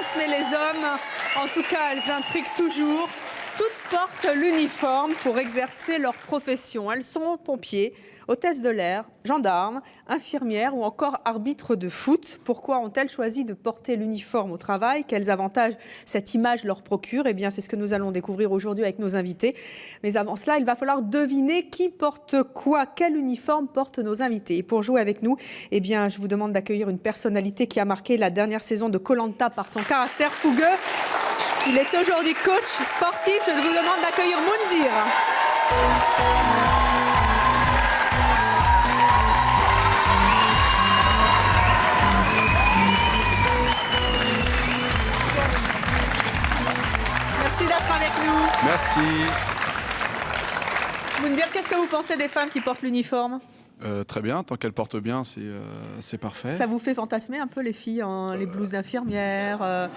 fantasmes et les hommes, en tout cas, elles intriguent toujours. Toutes portent l'uniforme pour exercer leur profession. Elles sont pompiers, hôtesses de l'air, gendarmes, infirmières ou encore arbitres de foot. Pourquoi ont-elles choisi de porter l'uniforme au travail? Quels avantages cette image leur procure? Eh bien, c'est ce que nous allons découvrir aujourd'hui avec nos invités. Mais avant cela, il va falloir deviner qui porte quoi, quel uniforme portent nos invités. Et pour jouer avec nous, eh bien, je vous demande d'accueillir une personnalité qui a marqué la dernière saison de Koh-Lanta par son caractère fougueux. Il est aujourd'hui coach sportif. Je vous demande d'accueillir Moundir. Merci d'être avec nous. Merci. Moundir, qu'est-ce que vous pensez des femmes qui portent l'uniforme? Très bien, tant qu'elle porte bien, c'est parfait. Ça vous fait fantasmer un peu les filles, hein, les blouses d'infirmières,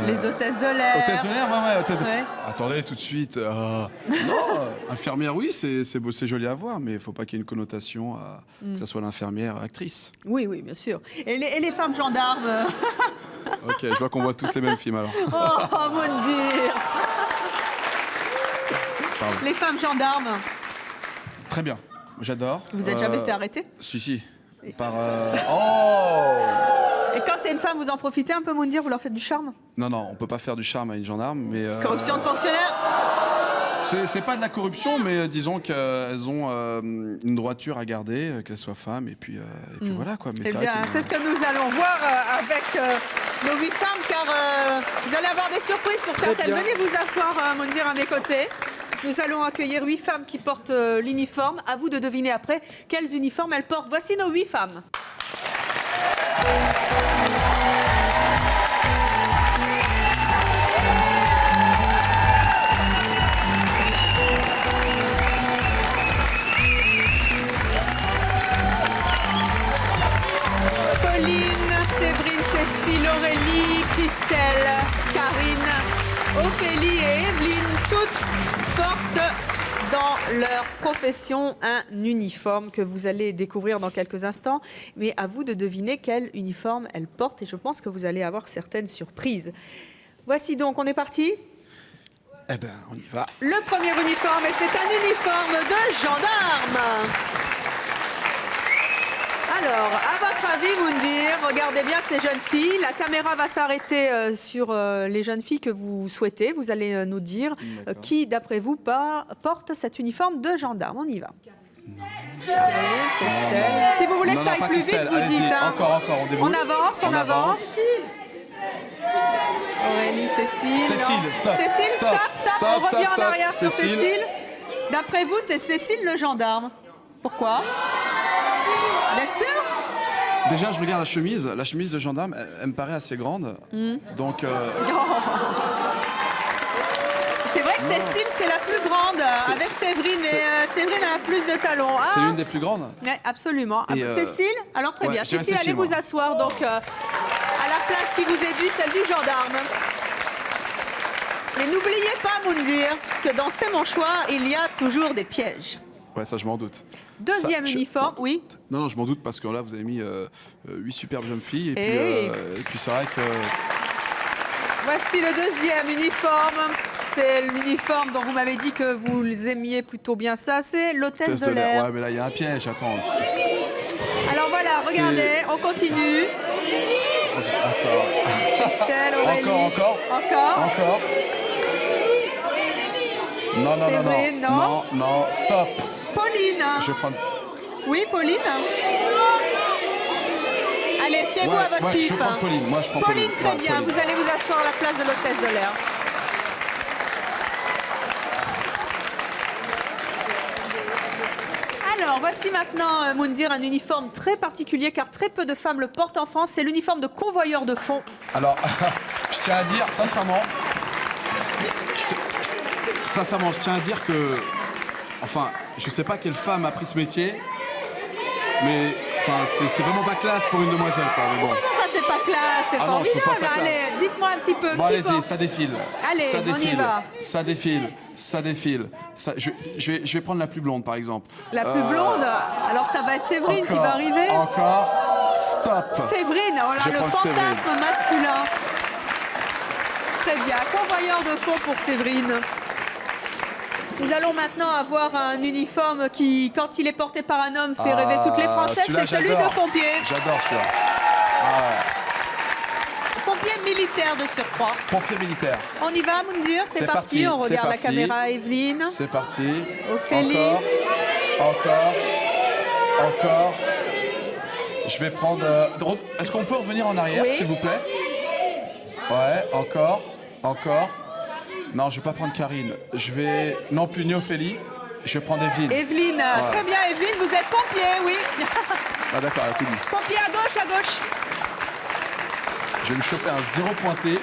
les hôtesses de l'air? Hôtesse de l'air, ouais, hôtesse de Ouais. Attendez, tout de suite. Non, infirmière, oui, c'est beau, c'est joli à voir, mais il ne faut pas qu'il y ait une connotation que ce soit l'infirmière actrice. Oui, oui, bien sûr. Et les femmes gendarmes? Ok, je vois qu'on voit tous les mêmes films alors. Oh, Moundir. Pardon. Les femmes gendarmes? Très bien, j'adore. Vous êtes jamais fait arrêter? Si. Par... Oh! Et quand c'est une femme, vous en profitez un peu, Moundir? Vous leur faites du charme? Non, on peut pas faire du charme à une gendarme, mais... Corruption de fonctionnaires? C'est pas de la corruption, mais disons qu'elles ont une droiture à garder, qu'elles soient femmes, et puis voilà quoi. Mais Eh c'est vrai bien, que- c'est ce que nous allons voir avec nos 8 femmes, car vous allez avoir des surprises pour certaines. bien. Venez vous asseoir, Moundir, à mes côtés. Nous allons accueillir 8 femmes qui portent l'uniforme. À vous de deviner après quels uniformes elles portent. Voici nos 8 femmes. Pauline, Séverine, Cécile, Aurélie, Christelle, Karine, Ophélie et Evelyne, toutes portent dans leur profession un uniforme que vous allez découvrir dans quelques instants. Mais à vous de deviner quel uniforme elles portent et je pense que vous allez avoir certaines surprises. Voici donc, on est parti? Eh ben, on y va. Le premier uniforme, et c'est un uniforme de gendarme. Alors, à votre avis, Moundir, regardez bien ces jeunes filles. La caméra va s'arrêter sur les jeunes filles que vous souhaitez. Vous allez nous dire qui, d'après vous, porte cet uniforme de gendarme. On y va. Christelle. Si vous voulez que ça aille pas plus vite, Christelle, vous allez-y. dites. Hein. Encore, on débrouille. On avance. Aurélie, Cécile. Cécile, non. stop. Cécile, stop. On revient en arrière sur Cécile. Cécile. D'après vous, c'est Cécile le gendarme. Pourquoi? Vous êtes sûr? Déjà, je regarde la chemise. La chemise de gendarme, elle me paraît assez grande. Donc, C'est vrai que Cécile, c'est la plus grande, avec Séverine. Et Séverine a plus de talons. c'est l'une des plus grandes. Ouais, absolument. Et, Cécile, alors très ouais, bien. je dirais Cécile, allez Cécile, vous moi. asseoir donc à la place qui vous est due, celle du gendarme. Mais n'oubliez pas, Moundir, que dans C'est mon choix, il y a toujours des pièges. Ouais, ça, je m'en doute. Deuxième Ça, uniforme, oui. Non, je m'en doute parce que là, vous avez mis 8 superbes jeunes filles. Et- Et puis c'est vrai que... Voici le deuxième uniforme. C'est l'uniforme dont vous m'avez dit que vous aimiez plutôt bien ça. C'est l'hôtesse Test de l'air. Ouais, mais là, il y a un piège, attends. Alors voilà, regardez, on continue. Attends. Christelle, Aurélie. Encore. Non, Séverine, non. non, stop. Pauline. Je vais prendre... Oui, Pauline. Allez, fiez-vous à votre ouais, pif. je vais prendre Pauline. Moi, je prends Pauline. Très Ouais, bien, Pauline. vous allez vous asseoir à la place de l'hôtesse de l'air. Alors, voici maintenant, Moundir, un uniforme très particulier, car très peu de femmes le portent en France. C'est l'uniforme de convoyeur de fonds. Alors, je tiens à dire, sincèrement, je tiens à dire que... Enfin, je sais pas quelle femme a pris ce métier, mais enfin, c'est vraiment pas classe pour une demoiselle, quoi. Mais bon. Ça, c'est pas classe, c'est Ah non, je trouve pas ça formidable. classe. Allez, dites-moi un petit peu. Bon, qui allez-y, porte ça défile. Allez, ça on y défile. va. Ça défile. Ça défile. Ça, je vais prendre la plus blonde, par exemple. La plus blonde, alors ça va être Séverine qui va arriver. Encore. Stop. Séverine, voilà Je vais le prendre fantasme Séverine. masculin. très bien. Convoyeur de fond pour Séverine. Nous allons maintenant avoir un uniforme qui, quand il est porté par un homme, fait rêver toutes les Françaises. Celui-là, C'est celui de j'adore. pompier. J'adore celui-là. Ah ouais. Pompier militaire de surcroît. Pompier militaire. On y va, Moundir? C'est parti. On c'est regarde la parti. caméra, Evelyne. C'est parti. Ophélie. Encore. Je vais prendre... Est-ce qu'on peut revenir en arrière, Oui. s'il vous plaît? Ouais, encore. Non, je vais pas prendre Karine. Je vais... Non plus ni Ophélie. Je vais prendre Evelyne. Evelyne, très bien, Evelyne, vous êtes pompier, oui. Ah d'accord, elle a tout dit. Pompier à gauche. Je vais me choper un 0 pointé.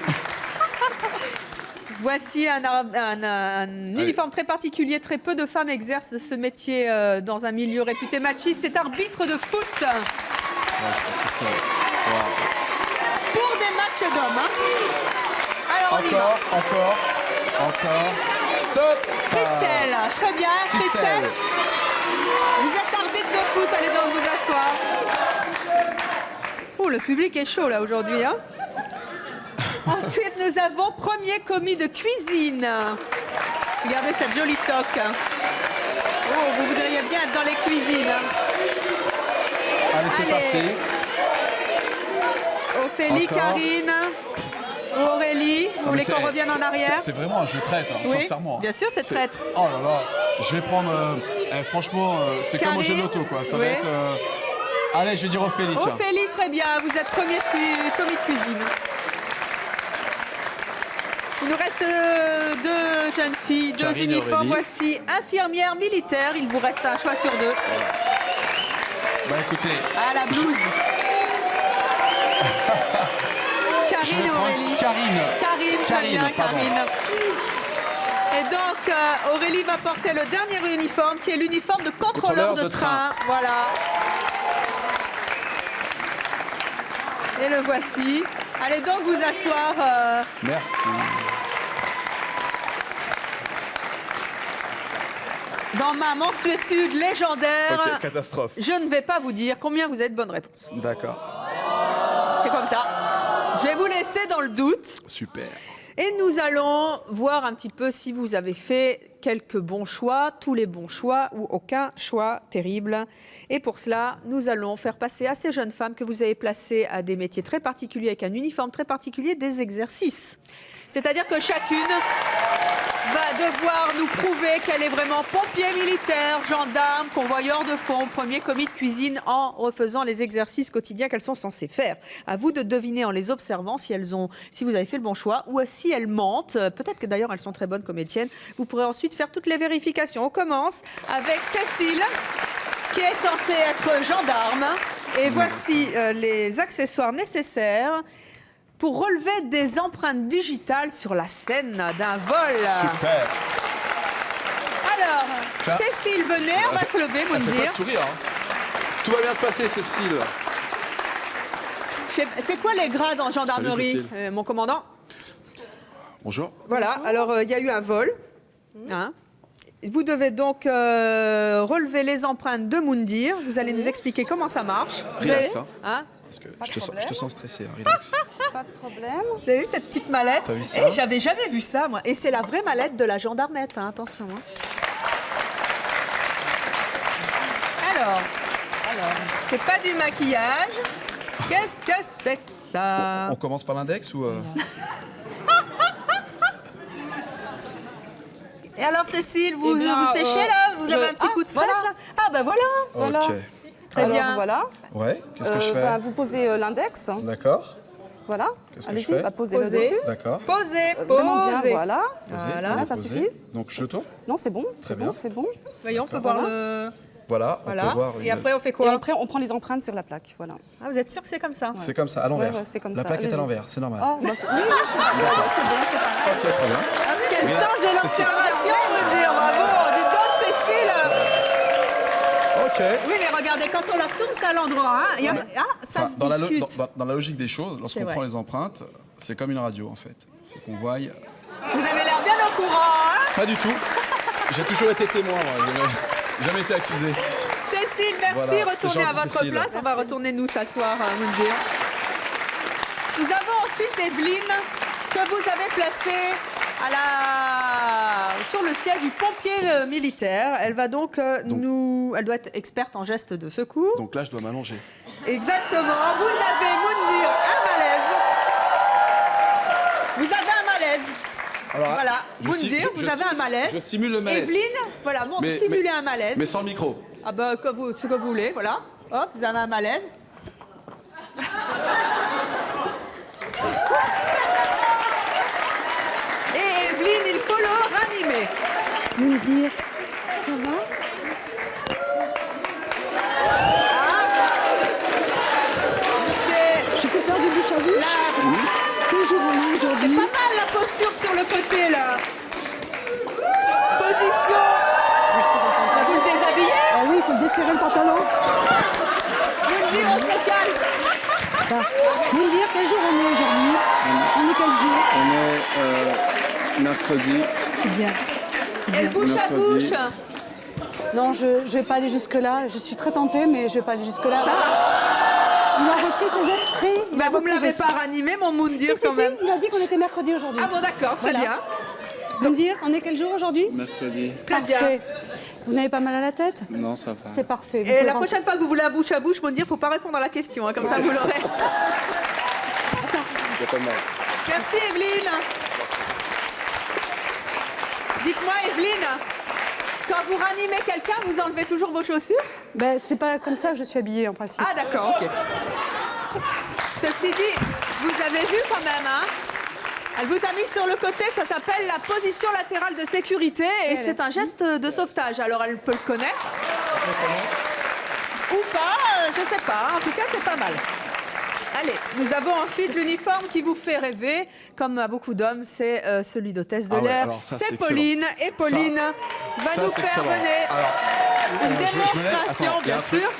Voici un uniforme très particulier. Très peu de femmes exercent ce métier dans un milieu réputé machiste. C'est arbitre de foot pour des matchs d'hommes. Hein. Alors on y va. Encore. Stop. Christelle, très bien. Christelle, vous êtes arbitre de foot. Allez donc vous asseoir. Oh, le public est chaud là aujourd'hui. Hein. Ensuite, nous avons premier commis de cuisine. Regardez cette jolie toque. Oh, vous voudriez bien être dans les cuisines. Allez, c'est parti. Ophélie, Encore. Karine, Aurélie, vous voulez qu'on revienne en arrière? C'est vraiment un jeu traite, hein, Oui, sincèrement. bien sûr, c'est traître. Oh là là, je vais prendre... franchement, c'est comme au jeu de Karine. loto, quoi. Ça Oui. va être... Allez, je vais dire Ophélie, tiens. Ophélie, très bien, vous êtes commis de cuisine. Il nous reste deux jeunes filles, deux Karine, uniformes. Aurélie. Voici infirmière militaire. Il vous reste un choix sur deux. Bah écoutez, Ah, la blouse. je vais Karine, prendre Aurélie. Karine. Très bien, pardon. Karine. Et donc, Aurélie va porter le dernier uniforme, qui est l'uniforme de contrôleur de train. Voilà. Et le voici. Allez donc vous asseoir. Merci. Dans ma mansuétude légendaire. Ok, catastrophe. Je ne vais pas vous dire combien vous avez de bonnes réponses. D'accord. C'est comme ça. Je vais vous laisser dans le doute. Super. Et nous allons voir un petit peu si vous avez fait quelques bons choix, tous les bons choix ou aucun choix terrible. Et pour cela, nous allons faire passer à ces jeunes femmes que vous avez placées à des métiers très particuliers, avec un uniforme très particulier, des exercices. C'est-à-dire que chacune va devoir nous prouver qu'elle est vraiment pompier militaire, gendarme, convoyeur de fond, premier commis de cuisine en refaisant les exercices quotidiens qu'elles sont censées faire. À vous de deviner en les observant si vous avez fait le bon choix ou si elles mentent. Peut-être que d'ailleurs elles sont très bonnes comédiennes. Vous pourrez ensuite faire toutes les vérifications. On commence avec Cécile, qui est censée être gendarme. Et voici les accessoires nécessaires pour relever des empreintes digitales sur la scène d'un vol. Super. Alors, Cécile, venez, on va se lever, vous me Fais pas dire. de sourire, hein. Tout va bien se passer, Cécile. C'est quoi les grades en gendarmerie, Cécile. mon commandant? Bonjour. Voilà, alors il y a eu un vol. Hein. Vous devez donc relever les empreintes de Moundir. Vous allez nous expliquer comment ça marche. Vous avez, Relax, hein. hein, Parce que Pas de je te problème. sens stressé, hein, relax. Pas de problème. vous avez vu cette petite mallette? T'as vu ça? Et j'avais jamais vu ça, moi. Et c'est la vraie mallette de la gendarmette, hein, attention. Hein. Alors, c'est pas du maquillage. Qu'est-ce que c'est que ça? On commence par l'index ou... Et alors, Cécile, vous, Eh bien, vous séchez là? Vous avez un petit ah, coup de stress voilà. là? Ah, ben voilà. Voilà. Ok. Très Alors bien. voilà. Ouais, qu'est-ce que je fais? Vous posez l'index. D'accord. Voilà. Qu'est-ce que je Allez-y, fais posez-le Posez. dessus. D'accord. Posez, Vraiment bien, posez. voilà. Posé, Voilà. Là, ça posé. suffit. Donc je tourne. Non, c'est bon. Très C'est bien. bon, c'est bon. Voyons, on peut Voilà. voir le... Voilà, on Voilà. peut voir une... Et après, on fait Et quoi? après, on prend les empreintes sur la plaque. Voilà. Ah, vous êtes sûr que c'est comme ça? C'est comme ça, à l'envers. Ouais, c'est comme La ça. plaque est à Allez-y. l'envers, c'est normal. Ah, bah, oui, c'est bon, c'est pareil. Ok, très bien. Ah, quel Mais là, sens de c'est l'observation, vous dire, bravo. Dites donc, Cécile. Ok. Oui, mais regardez, quand on la retourne, c'est à l'endroit. Hein. Il y a- Ah, ça Enfin, se dans, discute. dans la logique des choses, C'est lorsqu'on vrai. prend les empreintes, c'est comme une radio en fait. Il faut qu'on voie. Vous avez l'air bien au courant, hein? Pas du tout. J'ai toujours été témoin, moi. J'ai jamais été accusé. Cécile, merci. Voilà, c'est Retournez à gentil, votre Cécile. place. On va retourner nous s'asseoir, Moundir. Nous avons ensuite Evelyne, que vous avez placée sur le siège du pompier militaire. Elle va donc, elle doit être experte en gestes de secours. Donc là, je dois m'allonger. Exactement. Vous avez, Moundir, un malaise. Vous avez un malaise. Alors, Voilà. Moundir, vous avez un malaise. Je simule le malaise. Evelyne, voilà, simulez un malaise. Mais sans micro. Ah bah, ce que vous voulez, voilà. Hop, vous avez un malaise. Et Evelyne, il faut le ranimer. Moundir, ça va? Je peux faire du bouche à bouche? Toujours en main C'est aujourd'hui. pas mal la posture sur le côté, là. Position. Là, vous le déshabillez. Ah oui, il faut desserrer le pantalon. Moundir, on se calme. Moundir, quel jour on est aujourd'hui? On est quel jour? On est mercredi. C'est bien. Et le bouche à Mercredi. bouche. Non, je vais pas aller jusque-là. Je suis très tentée, mais je vais pas aller jusque-là. Il a repris ses esprits. Il Bah, a vous me repris l'avez ses pas ranimé, mon Moundir, Si, quand même. il a dit qu'on était mercredi aujourd'hui. Ah bon, d'accord, très Voilà. bien. Moundir, on est quel jour aujourd'hui? Mercredi. Très bien. Parfait. Vous n'avez pas mal à la tête? Non, ça va. C'est parfait. Vous Et pouvez la rentrer. prochaine fois que vous voulez un bouche à bouche, Moundir, faut pas répondre à la question, hein, comme ça vous l'aurez. C'est pas mal. Merci Evelyne. Dites-moi Evelyne, quand vous ranimez quelqu'un, vous enlevez toujours vos chaussures? Ben, c'est pas comme ça que je suis habillée en principe. Ah d'accord, ok. Ceci dit, vous avez vu quand même, hein? Elle vous a mis sur le côté, ça s'appelle la position latérale de sécurité et c'est un geste de sauvetage. Alors elle peut le connaître. Ou pas, je sais pas. En tout cas, c'est pas mal. Allez, nous avons ensuite l'uniforme qui vous fait rêver, comme à beaucoup d'hommes, c'est celui d'hôtesse de Ah ouais, l'air. alors ça, C'est c'est Pauline, et Pauline va Ça, nous c'est faire excellent. venir Alors, une je me lève. démonstration, Attends, il y a bien un truc. sûr.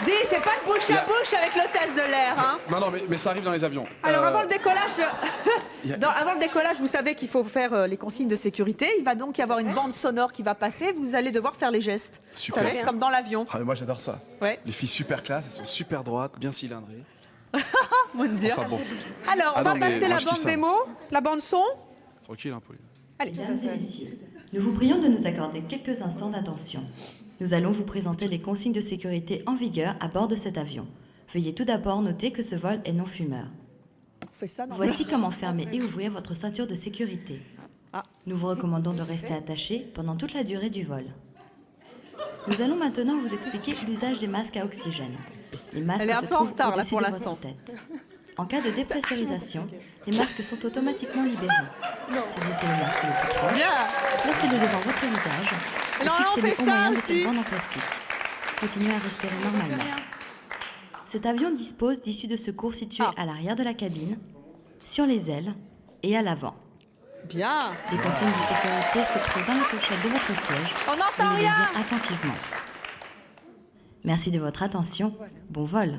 Dis, c'est pas de bouche il y à a- bouche avec l'hôtesse de l'air, hein. Non, mais ça arrive dans les avions. Alors avant le décollage, y a- avant le décollage, vous savez qu'il faut faire les consignes de sécurité. Il va donc y avoir une bande sonore qui va passer. Vous allez devoir faire les gestes. Super. Vous savez, comme dans l'avion. Ah, mais moi, j'adore ça. Ouais. Les filles super classe, elles sont super droites, bien cylindrées. Moundir. Enfin bon, Alors, on Ah va non, mais passer moi, la je kiffe bande ça. démo, la bande son. tranquille, hein, Pauline. Allez. Mesdames et messieurs, nous vous prions de nous accorder quelques instants d'attention. Nous allons vous présenter les consignes de sécurité en vigueur à bord de cet avion. Veuillez tout d'abord noter que ce vol est non fumeur. On fait ça, non? Voici comment fermer et ouvrir votre ceinture de sécurité. Ah. Nous vous recommandons de rester attaché pendant toute la durée du vol. Nous allons maintenant vous expliquer l'usage des masques à oxygène. Les masques Elle est un se peu en trouvent retard, là, au-dessus pour de l'instant. votre tête. En cas de dépressurisation, les masques sont automatiquement libérés. Saisissez le masque le plus proche, Bien. placez-le devant votre visage et Non, on fixez-le fait au ça moyen de aussi. cette bande en plastique. Continuez à respirer normalement. Cet avion dispose d'issues de secours situées Ah. à l'arrière de la cabine, sur les ailes et à l'avant. Bien. Les consignes de sécurité se trouvent dans la pochette de votre siège. On n'entend Veuillez les rien. lire attentivement. Merci de votre attention. Bon vol.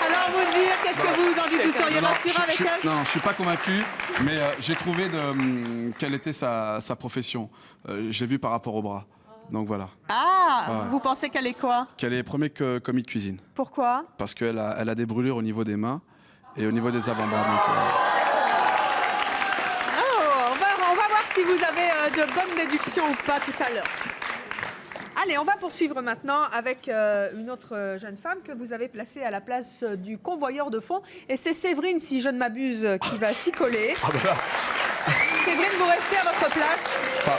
Alors, Moundir, qu'est-ce que vous en dites? Vous seriez Non, rassuré avec elle? non, je suis pas convaincu, mais j'ai trouvé quelle était sa profession. Je l'ai vu par rapport au bras. Donc voilà. Ah, Ouais. vous pensez qu'elle est quoi? Qu'elle est premier commis de cuisine. Pourquoi? Parce qu'elle elle a des brûlures au niveau des mains et au niveau des avant-bras. Donc, Oh, on va voir si vous avez de bonnes déductions ou pas tout à l'heure. Allez, on va poursuivre maintenant avec une autre jeune femme que vous avez placée à la place du convoyeur de fond. Et c'est Séverine, si je ne m'abuse, qui va s'y coller. Ah ben là, Séverine, vous restez à votre place, enfin,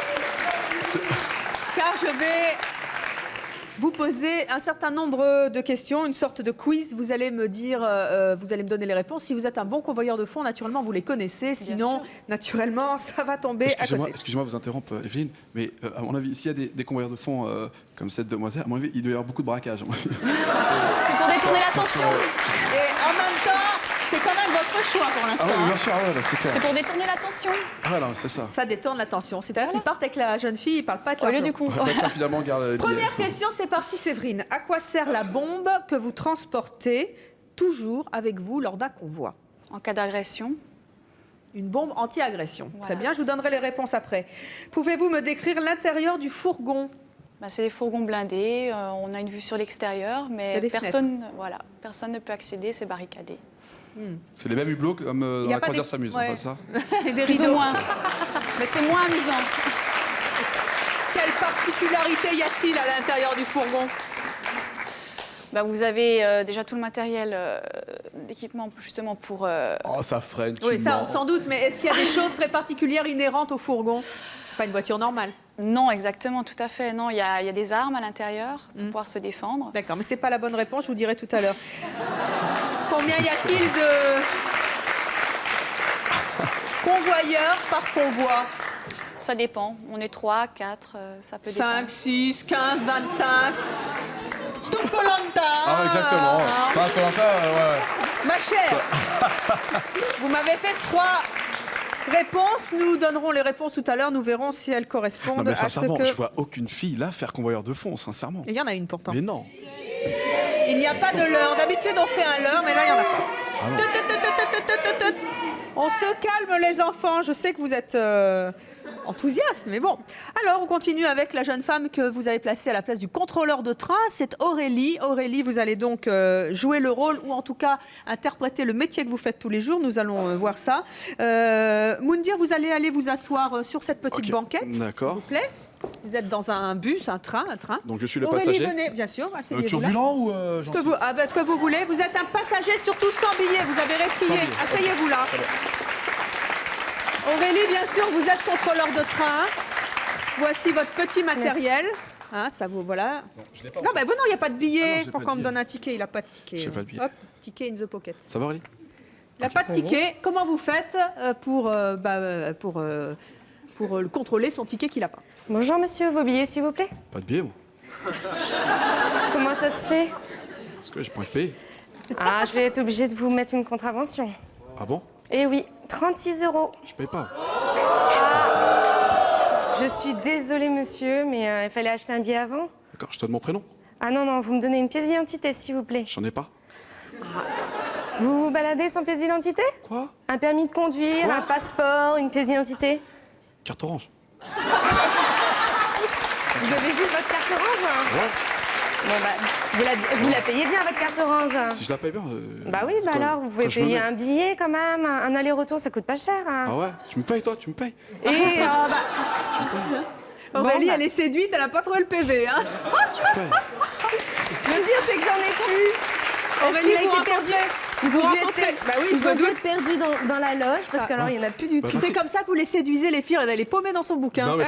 c'est- car je vais vous poser un certain nombre de questions, une sorte de quiz. Vous allez me dire, vous allez me donner les réponses. Si vous êtes un bon convoyeur de fond, naturellement, vous les connaissez. Sinon, naturellement, ça va tomber à côté. excusez-moi de vous interrompre, Evelyne, mais à mon avis, s'il y a des convoyeurs de fond comme cette demoiselle, à mon avis, il doit y avoir beaucoup de braquage. à mon avis. C'est pour détourner l'attention. Et en même temps, c'est quand même votre choix pour Ah l'instant. ouais, hein. bien sûr, ah ouais, là, c'est clair. C'est pour détourner l'attention. Ah non, c'est ça. Ça détourne l'attention. C'est-à-dire qu'ils partent avec la jeune fille, ils parlent pas avec Au lieu l'argent. du coup. Bah, tiens, finalement, garde les billets. Première question, c'est parti Séverine. À quoi sert la bombe que vous transportez toujours avec vous lors d'un convoi? En cas d'agression, Une bombe anti-agression. Voilà. Très bien, je vous donnerai les réponses après. Pouvez-vous me décrire l'intérieur du fourgon? bah, c'est des fourgons blindés. On a une vue sur l'extérieur, Il y a mais des personne ne peut accéder, c'est barricadé. C'est les mêmes hublots comme dans Y a la pas croisière des- s'amuse, ouais. pas ça? Et des Plus ou rideaux. moins. Mais c'est moins amusant. Quelle particularité y a-t-il à l'intérieur du fourgon? Bah, vous avez déjà tout le matériel d'équipement justement pour... Oh, ça freine, tu Oui, ça, mens. sans doute, mais est-ce qu'il y a des choses très particulières inhérentes au fourgon? C'est pas une voiture normale. Non, exactement, tout à fait. Non, il y a des armes à l'intérieur pour pouvoir se défendre. D'accord, mais c'est pas la bonne réponse, je vous dirai tout à l'heure. Combien y a-t-il de convoyeurs par convoi? Ça dépend. On est 3, 4, ça peut 5, dépendre. 6, 15, 25. Tout Koh-Lanta. Ah, ouais, exactement. Enfin, Koh-Lanta, ouais. Ma chère, vous m'avez fait 3 réponses. Nous donnerons les réponses tout à l'heure. Nous verrons si elles correspondent Non, mais à ce sincèrement, que... je vois aucune fille là faire convoyeur de fond, sincèrement. Il y en a une pourtant. Mais non. Il n'y a pas de leurre. D'habitude, on fait un leurre, mais là, il n'y en a pas. non. Tut, tut, tut, tut, tut, tut, tut. On se calme, les enfants. Je sais que vous êtes enthousiastes, mais bon. Alors, on continue avec la jeune femme que vous avez placée à la place du contrôleur de train. C'est Aurélie. Aurélie, vous allez donc jouer le rôle, ou en tout cas interpréter le métier que vous faites tous les jours. Nous allons voir ça. Moundir, vous allez aller vous asseoir sur cette petite Ok, banquette, d'accord. s'il vous plaît. Vous êtes dans un bus, un train. Donc je suis le Aurélie, passager. venez, bien sûr, asseyez-vous là. Turbulent ou Ce que gentil? ce que vous voulez. Vous êtes un passager, surtout sans billet. Vous avez Sans resquillé. billet. Asseyez-vous là. Aurélie, bien sûr, vous êtes contrôleur de train. Voici votre petit matériel. Hein, ça vous, voilà. Je l'ai pas. Non, mais non, il n'y a pas de Ah billet. non, j'ai Pourquoi pas on de me donne billet. un ticket? Il n'a pas de ticket. J'ai pas de billet. Hop, ticket in the pocket. Ça va, Aurélie? Il n'a pas de ticket. Comment vous faites pour contrôler son ticket qu'il n'a pas? Bonjour monsieur, vos billets s'il vous plaît. Pas de billet, moi. Comment ça se fait? Parce que j'ai pas envie de payer. Ah, je vais être obligée de vous mettre une contravention. Ah bon? Eh oui, 36 €. Je paye pas. Je suis désolée monsieur, mais il fallait acheter un billet avant. D'accord, je te donne mon prénom. Ah non, non, vous me donnez une pièce d'identité s'il vous plaît. J'en ai pas. Vous vous baladez sans pièce d'identité? Quoi? Un permis de conduire, Quoi un passeport, une pièce d'identité? Carte orange. Vous avez juste votre carte orange? Ouais. Bon bah, vous la payez bien votre carte orange. Si je la paye bien. Bah oui, bah quand- alors, vous pouvez quand je me payer mets. un billet quand même, un aller-retour, ça coûte pas cher. Hein. Ah ouais? Tu me payes, toi? Tu me payes? Et Aurélie, bah. elle est séduite, elle n'a pas trouvé le PV. Hein. Tu me payes. le pire, c'est que j'en ai plus. Aurélie, qu'il a vous été perdu rencontrez. Ils Vous ont dû rencontrez. être, Bah oui, ils je ont me dû doute. être perdus dans la loge parce qu'alors il n'y en a plus du Bah, tout. C'est comme ça que vous les séduisez, les filles. Elle est paumée dans son bouquin. Non, mais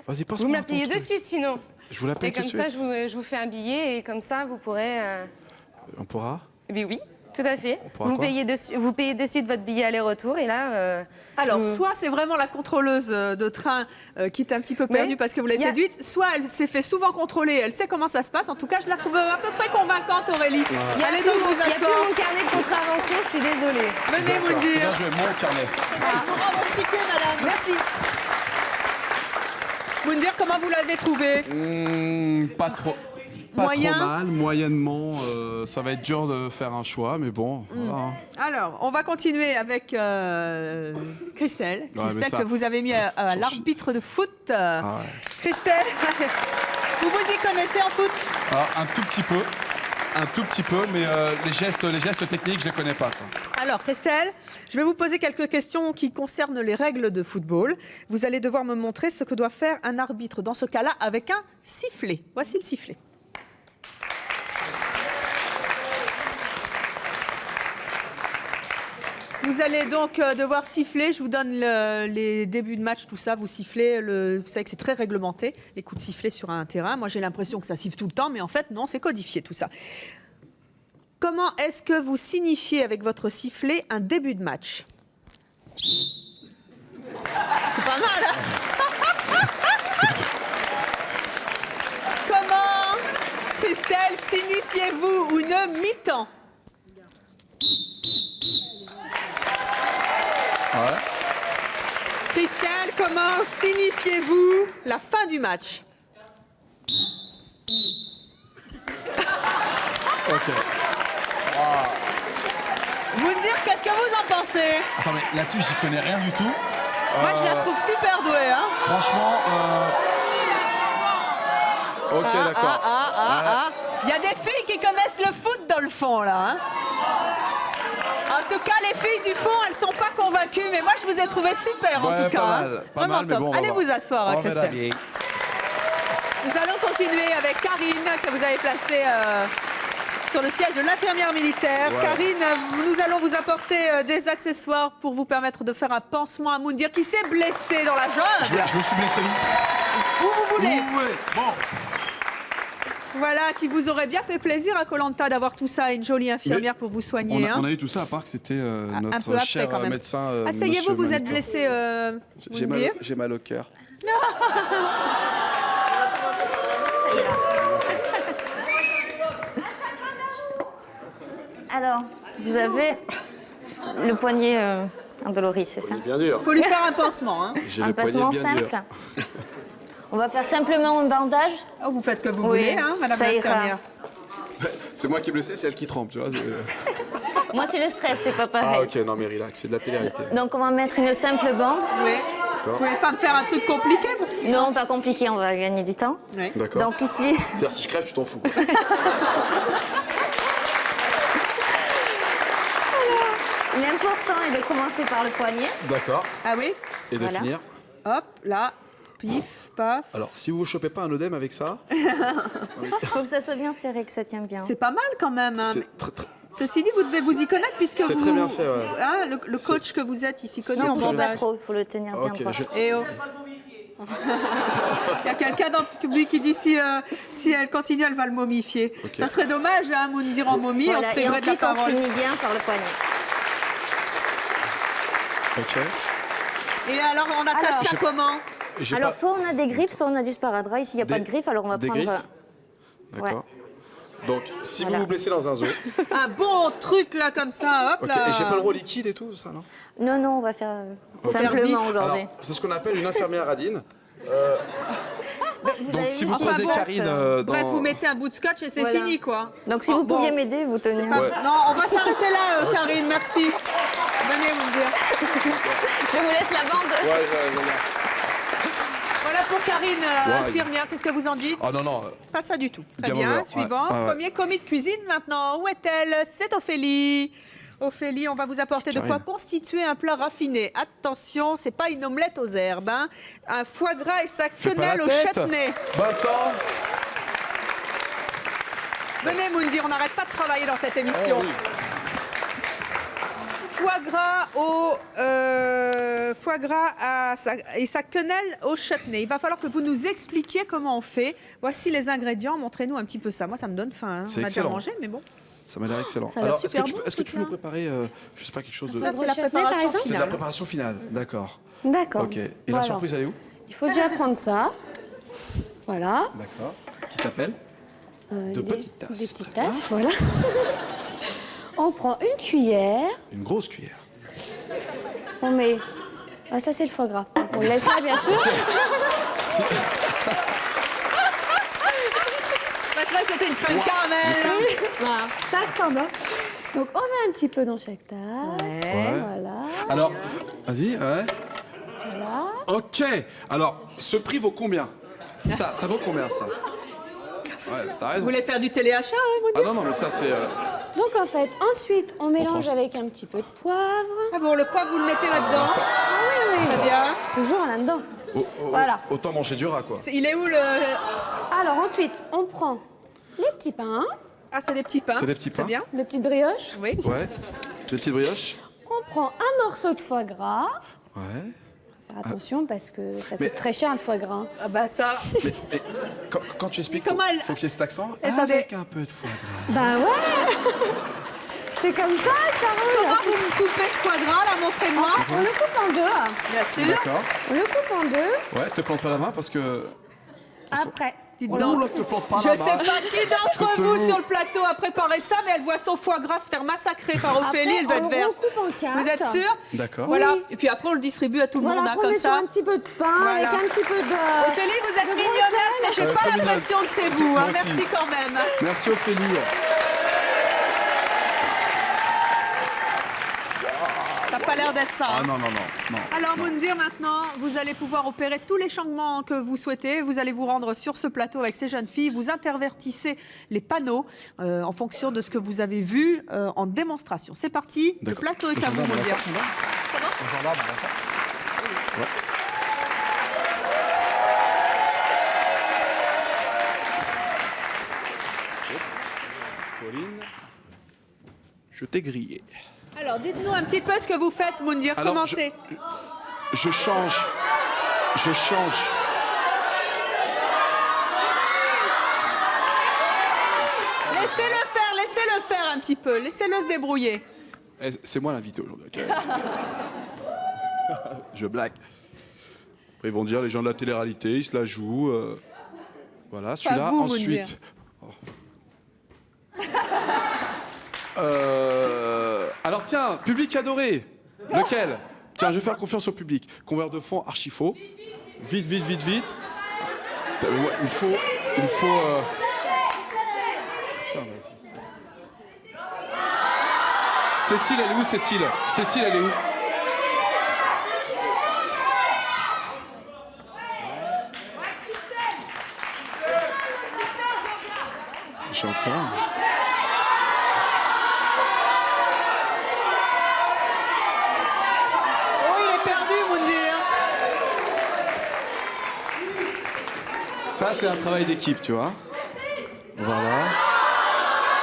vas-y, passe-moi. Vous me la ton payez de truc. suite sinon. Je vous la paye Et tout de comme ça, suite. je vous fais un billet et comme ça, vous pourrez. On pourra? Mais oui, tout à fait. pourra Vous quoi payez de suite votre billet aller-retour et là. Alors, vous- soit c'est vraiment la contrôleuse de train qui est un petit peu perdue Oui. parce que vous l'avez Il y a- séduite, soit elle s'est fait souvent contrôler, elle sait comment ça se passe. En tout cas, je la trouve à peu près convaincante, Aurélie. Il y a Allez plus donc mon- vous il y a plus asseoir. mon carnet de contravention, je suis désolée. Venez vous le Bien dire. joué, mon carnet. Votre ticket, madame. Merci. Vous me dire comment vous l'avez trouvé. Pas trop. Pas Moyen. trop mal, moyennement. Ça va être dur de faire un choix, mais bon. Voilà. Alors, on va continuer avec Christelle. mais Christelle ça, que vous avez mis à j'en suis- l'arbitre de foot. Ah ouais. Christelle, vous vous y connaissez en foot? Alors, un tout petit peu. Un tout petit peu, mais les gestes techniques, je les connais pas. Quoi. Alors, Christelle, je vais vous poser quelques questions qui concernent les règles de football. Vous allez devoir me montrer ce que doit faire un arbitre dans ce cas-là avec un sifflet. Voici le sifflet. Vous allez donc devoir siffler. Je vous donne les débuts de match, tout ça. Vous sifflez. Vous savez que c'est très réglementé, les coups de sifflet sur un terrain. Moi, j'ai l'impression que ça siffle tout le temps, mais en fait, non, c'est codifié tout ça. Comment est-ce que vous signifiez avec votre sifflet un début de match? C'est pas mal, hein? Comment, Christelle, signifiez-vous une mi-temps? Ouais. Christelle, comment signifiez-vous la fin du match? Ok. Vous me dire qu'est-ce que vous en pensez? Attends, mais là-dessus, j'y connais rien du tout. Moi, je la trouve super douée, hein? Franchement, ok, d'accord. Il y a des filles qui connaissent le foot dans le fond, là. Hein? En tout cas, les filles du fond, elles sont pas convaincues, mais moi, je vous ai trouvé super, en Ouais, tout cas. pas hein. mal, pas Vraiment mal, mais top. bon, on va Allez voir. vous asseoir, On verra Christelle. bien. Nous allons continuer avec Karine, que vous avez placée sur le siège de l'infirmière militaire. Ouais. Karine, nous allons vous apporter des accessoires pour vous permettre de faire un pansement à Moundir qui s'est blessé dans la jambe. Je me suis blessé où Où vous voulez. Où vous voulez. Bon. Voilà, qui vous aurait bien fait plaisir à Koh Lanta d'avoir tout ça et une jolie infirmière pour vous soigner. On hein. a eu tout ça, à part que c'était Un peu notre après, cher quand même. médecin. Asseyez-vous, monsieur vous êtes Manitou. blessé, Moundir. J'ai mal au cœur. Alors, vous avez le poignet endolori, c'est ça? Bien dur. Il faut lui faire un pansement. Hein. J'ai Un le poignet passement bien dur. simple. On va faire simplement un bandage. Oh, vous faites ce que vous Oui, voulez, hein, madame ça ira. l'infirmière. C'est moi qui est blessé, c'est elle qui trempe, tu vois. Moi, c'est le stress, c'est pas pareil. Ah ok, non mais relax, c'est de la télé-réalité. Donc, on va mettre une simple bande. Oui. Vous pouvez pas me faire un truc compliqué pour tout. Non, pas compliqué, on va gagner du temps. Oui. D'accord. Donc, ici, C'est-à-dire si je crève, tu t'en fous. l'important est de commencer par le poignet. D'accord. Ah oui. Et de Voilà. finir. Hop, là, pif, paf. Alors, si vous ne chopez pas un œdème avec ça, Faut que ça soit bien serré, que ça tienne bien. C'est pas mal quand même. Hein. c'est très... Ceci dit, vous devez vous y connaître puisque C'est vous... très bien fait, ouais. Hein, le coach que vous êtes ici connaît Non, en trop pas bandage. trop, il faut le tenir bien Ok, droit. Et oh. Il y a quelqu'un dans le public qui dit si elle continue, elle va le momifier. Ok. Ça serait dommage, hein, Moundir en momie, on se Voilà, et priverait de la ensuite, on parole. finit bien par le poignet. Ok. Et alors, on attache Alors, ça comment? J'ai Alors, pas... soit on a des griffes, soit on a du sparadrap. Ici, il n'y a pas Des- de griffes, alors on va des prendre... griffes D'accord. Donc, si vous vous blessez dans un zoo, Un bon truc là, comme ça, hop ok, là. et j'ai pas le droit liquide et tout, ça, non? Non, non, on va faire faire simplement vite. aujourd'hui. Alors, c'est ce qu'on appelle une infirmière radine. Vous Donc, avez si vu, vous c'est croisez pas Karine bosse. dans... Bref, vous mettez un bout de scotch et c'est Voilà. fini, quoi. Donc, si vous Bon, pouviez m'aider, vous tenir. Ouais. Non, on va s'arrêter là, Karine, merci. Venez, Moundir. Je vous laisse la bande. Ouais, Voilà pour Karine, Ouais. infirmière, qu'est-ce que vous en dites? Oh non, non. Pas ça du tout. Très Game bien, over. suivant. Ouais. Premier commis de cuisine maintenant. Où est-elle? C'est Ophélie. Ophélie, on va vous apporter de quoi J'arrive. constituer un plat raffiné. Attention, c'est pas une omelette aux herbes. Hein. Un foie gras et sa Fais pas quenelle la au tête. chutney. Bah attends. Venez, Moundir, on n'arrête pas de travailler dans cette émission. Oh, oui. Foie gras et sa quenelle au chutney. Il va falloir que vous nous expliquiez comment on fait. Voici les ingrédients. Montrez-nous un petit peu ça. Moi, ça me donne faim. Hein. C'est On a déjà excellent. mangé, mais bon. Ça m'a l'air excellent. Ça a l'air Alors, super bon, est-ce que ce tu peux nous truc-là. préparer, je sais pas, quelque chose de... Ça, c'est la préparation C'est de la finale. préparation finale, d'accord. D'accord. Ok. Et Bon, la alors, surprise, elle est où? Il faut déjà prendre ça. Voilà. D'accord. Qui s'appelle? De des- petites tasses. Des petites Très bien. tasses, voilà. On prend une cuillère. Une grosse cuillère. On met... Ah, ça, c'est le foie gras. On le laisse là, bien sûr. Bah, je croyais que c'était une crème caramel. Voilà, ça ressemble. Hein. Donc, on met un petit peu dans chaque tasse. Ouais. Voilà. Alors, vas-y, ouais. Voilà. Ok. Alors, ce prix vaut combien? Ça vaut combien, ça? Ouais, t'as Vous raison. voulez faire du téléachat, hein, Moundir? Ah non, non, mais ça, c'est... Donc, en fait, ensuite, on mélange tranche. avec un petit peu de poivre. Ah bon, le poivre, vous le mettez là-dedans. Oui, oui. Très bien. Toujours là-dedans. Voilà. Autant manger du rat, quoi. Il est où le... Alors, ensuite, on prend les petits pains, Ah, c'est des petits pains. C'est des petits Très pains. bien. les petites brioches. Oui. Ouais. Des petites brioches. On prend un morceau de foie gras. Ouais. Faire attention parce que ça Mais- coûte très cher le foie gras. Ah bah ça... Mais quand tu expliques, Comment elle- faut qu'il y ait cet accent Attendez. avec un peu de foie gras. Bah ouais. C'est comme ça que ça Comment roule. vous me coupez ce foie gras, là? Montrez-moi. On le coupe en deux. Bien sûr. D'accord. On le coupe en deux. Ouais, te plante pas la main parce que... Après, Dites Oh donc. là, te plante pas Je la sais main. pas qui d'entre C'est vous tout. sur le plateau a préparé ça, mais elle voit son foie gras se faire massacrer par Ophélie, Après, elle doit on être verte. le recoupe en quatre. Vous êtes sûr? D'accord. Voilà. Oui. Et puis après, on le distribue à tout le Voilà, monde, hein, on comme met sur ça. un petit peu de pain Voilà. avec un petit peu de... Ophélie, vous êtes de mignonnette, mais j'ai Ouais, pas très l'impression que c'est vous. Hein. Moi aussi. Merci quand même. Merci Ophélie. Ça n'a pas l'air sûr d'être ça. Ah non, non, non. non Alors, non. Moundir, maintenant, vous allez pouvoir opérer tous les changements que vous souhaitez. Vous allez vous rendre sur ce plateau avec ces jeunes filles. Vous intervertissez les panneaux en fonction de ce que vous avez vu en démonstration. C'est parti. Le D'accord. plateau est à vous, Moundir. Pauline, je t'ai grillé. Alors, dites-nous un petit peu ce que vous faites, Moundir. Alors, Commencez. Je change. Je change. Laissez-le faire un petit peu. Laissez-le se débrouiller. Eh, c'est moi l'invité aujourd'hui. Ok. Je blague. Après, ils vont dire les gens de la télé-réalité, ils se la jouent. Voilà, celui-là, vous, ensuite. Oh. Alors tiens, public adoré. Lequel? Tiens, je vais faire confiance au public. Convert de fond, archi faux. Vite, vite, vite, vite. Il faut. Putain, vas-y. Cécile, elle est où, Cécile? Cécile, elle est où? J'ai encore. Oh, il est perdu, Moundir. Ça, c'est un travail d'équipe, tu vois. Voilà.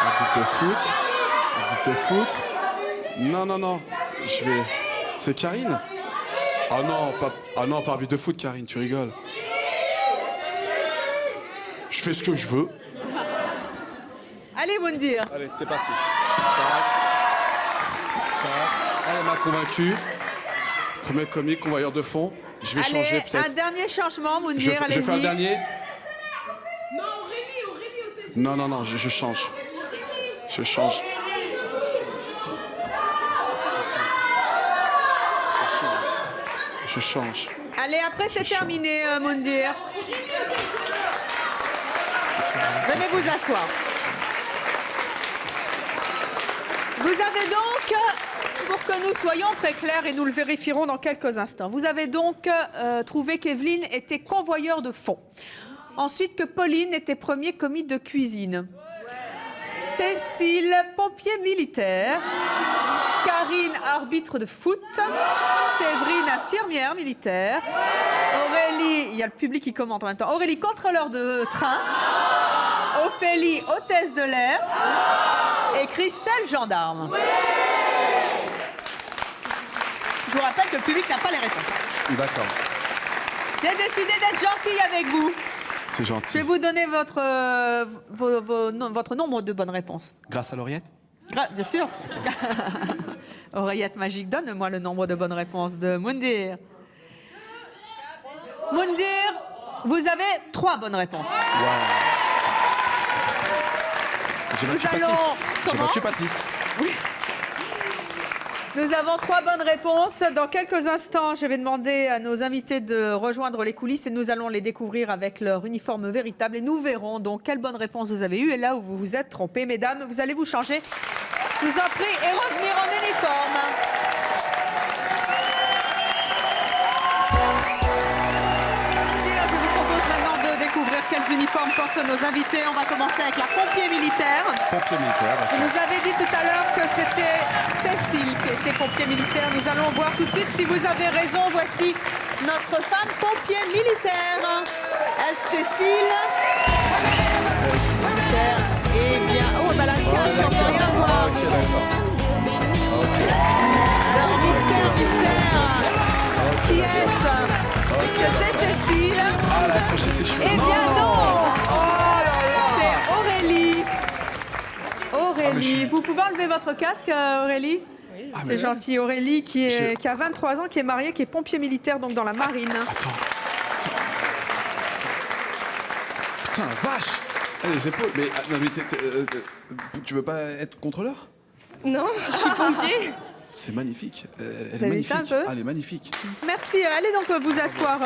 Un but de foot. Un but de foot. Non, non, non. Je vais. C'est Karine? Ah non, pas. Ah non, pas un but de foot, Karine, tu rigoles. Je fais ce que je veux. Allez, Moundir. Allez, c'est parti. Tchac. Elle m'a convaincu. Premier comique, convoyeur de fond. Je vais changer Allez, peut-être. un dernier changement, Je Moundir, vais faire le allez-y. dernier. Non, non, non, je change. Je change. Je change. Allez, après c'est terminé, Moundir. Venez vous asseoir. Vous avez donc, pour que nous soyons très clairs, et nous le vérifierons dans quelques instants, vous avez donc trouvé qu'Evelyne était convoyeur de fond. Ensuite, que Pauline était premier commis de cuisine. Cécile, pompier militaire. Karine, arbitre de foot. Séverine, infirmière militaire. Aurélie, il y a le public qui commente en même temps. Aurélie, contrôleur de train. Ophélie, hôtesse de l'air. Et Christelle, gendarme. Je vous rappelle que le public n'a pas les réponses. D'accord. J'ai décidé d'être gentille avec vous. C'est Je gentil. vais vous donner votre, votre nombre de bonnes réponses. Grâce à Lauriette? Bien sûr. Oreillette magique, donne-moi le nombre de bonnes réponses de Moundir. Moundir, vous avez 3 bonnes réponses. J'ai battu Nous allons- Patrice. J'ai Comment battu Patrice. Nous avons 3 bonnes réponses. Dans quelques instants, je vais demander à nos invités de rejoindre les coulisses et nous allons les découvrir avec leur uniforme véritable. Et nous verrons donc quelle bonne réponse vous avez eue et là où vous vous êtes trompés. Mesdames, vous allez vous changer, je vous en prie, et revenir en uniforme. Je vous propose maintenant de découvrir quels uniformes portent nos invités. On va commencer avec la pompier militaire. Pompier militaire. Vous nous avez dit tout à l'heure que c'était Cécile qui était pompier militaire. Nous allons voir tout de suite si vous avez raison. Voici notre femme pompier militaire. Est-ce Cécile? Eh bien, oh, bah là, le casque, on peut rien voir. Ok, d'accord. Alors, mystère. Qui est-ce? Est-ce que c'est Cécile? Ah, elle a accroché ses cheveux. Eh bien non! C'est Aurélie. Aurélie, vous pouvez enlever votre casque, Aurélie? C'est gentil, Aurélie qui a 23 ans, qui est mariée, qui est pompier militaire donc dans la marine. Attends. Putain, la vache. Les épaules. Mais, non, mais tu veux pas être contrôleur? Non, je suis pompier. C'est magnifique. Elle Vous est avez vu ça magnifique. un peu? Ah, elle est magnifique. Merci, allez donc vous asseoir.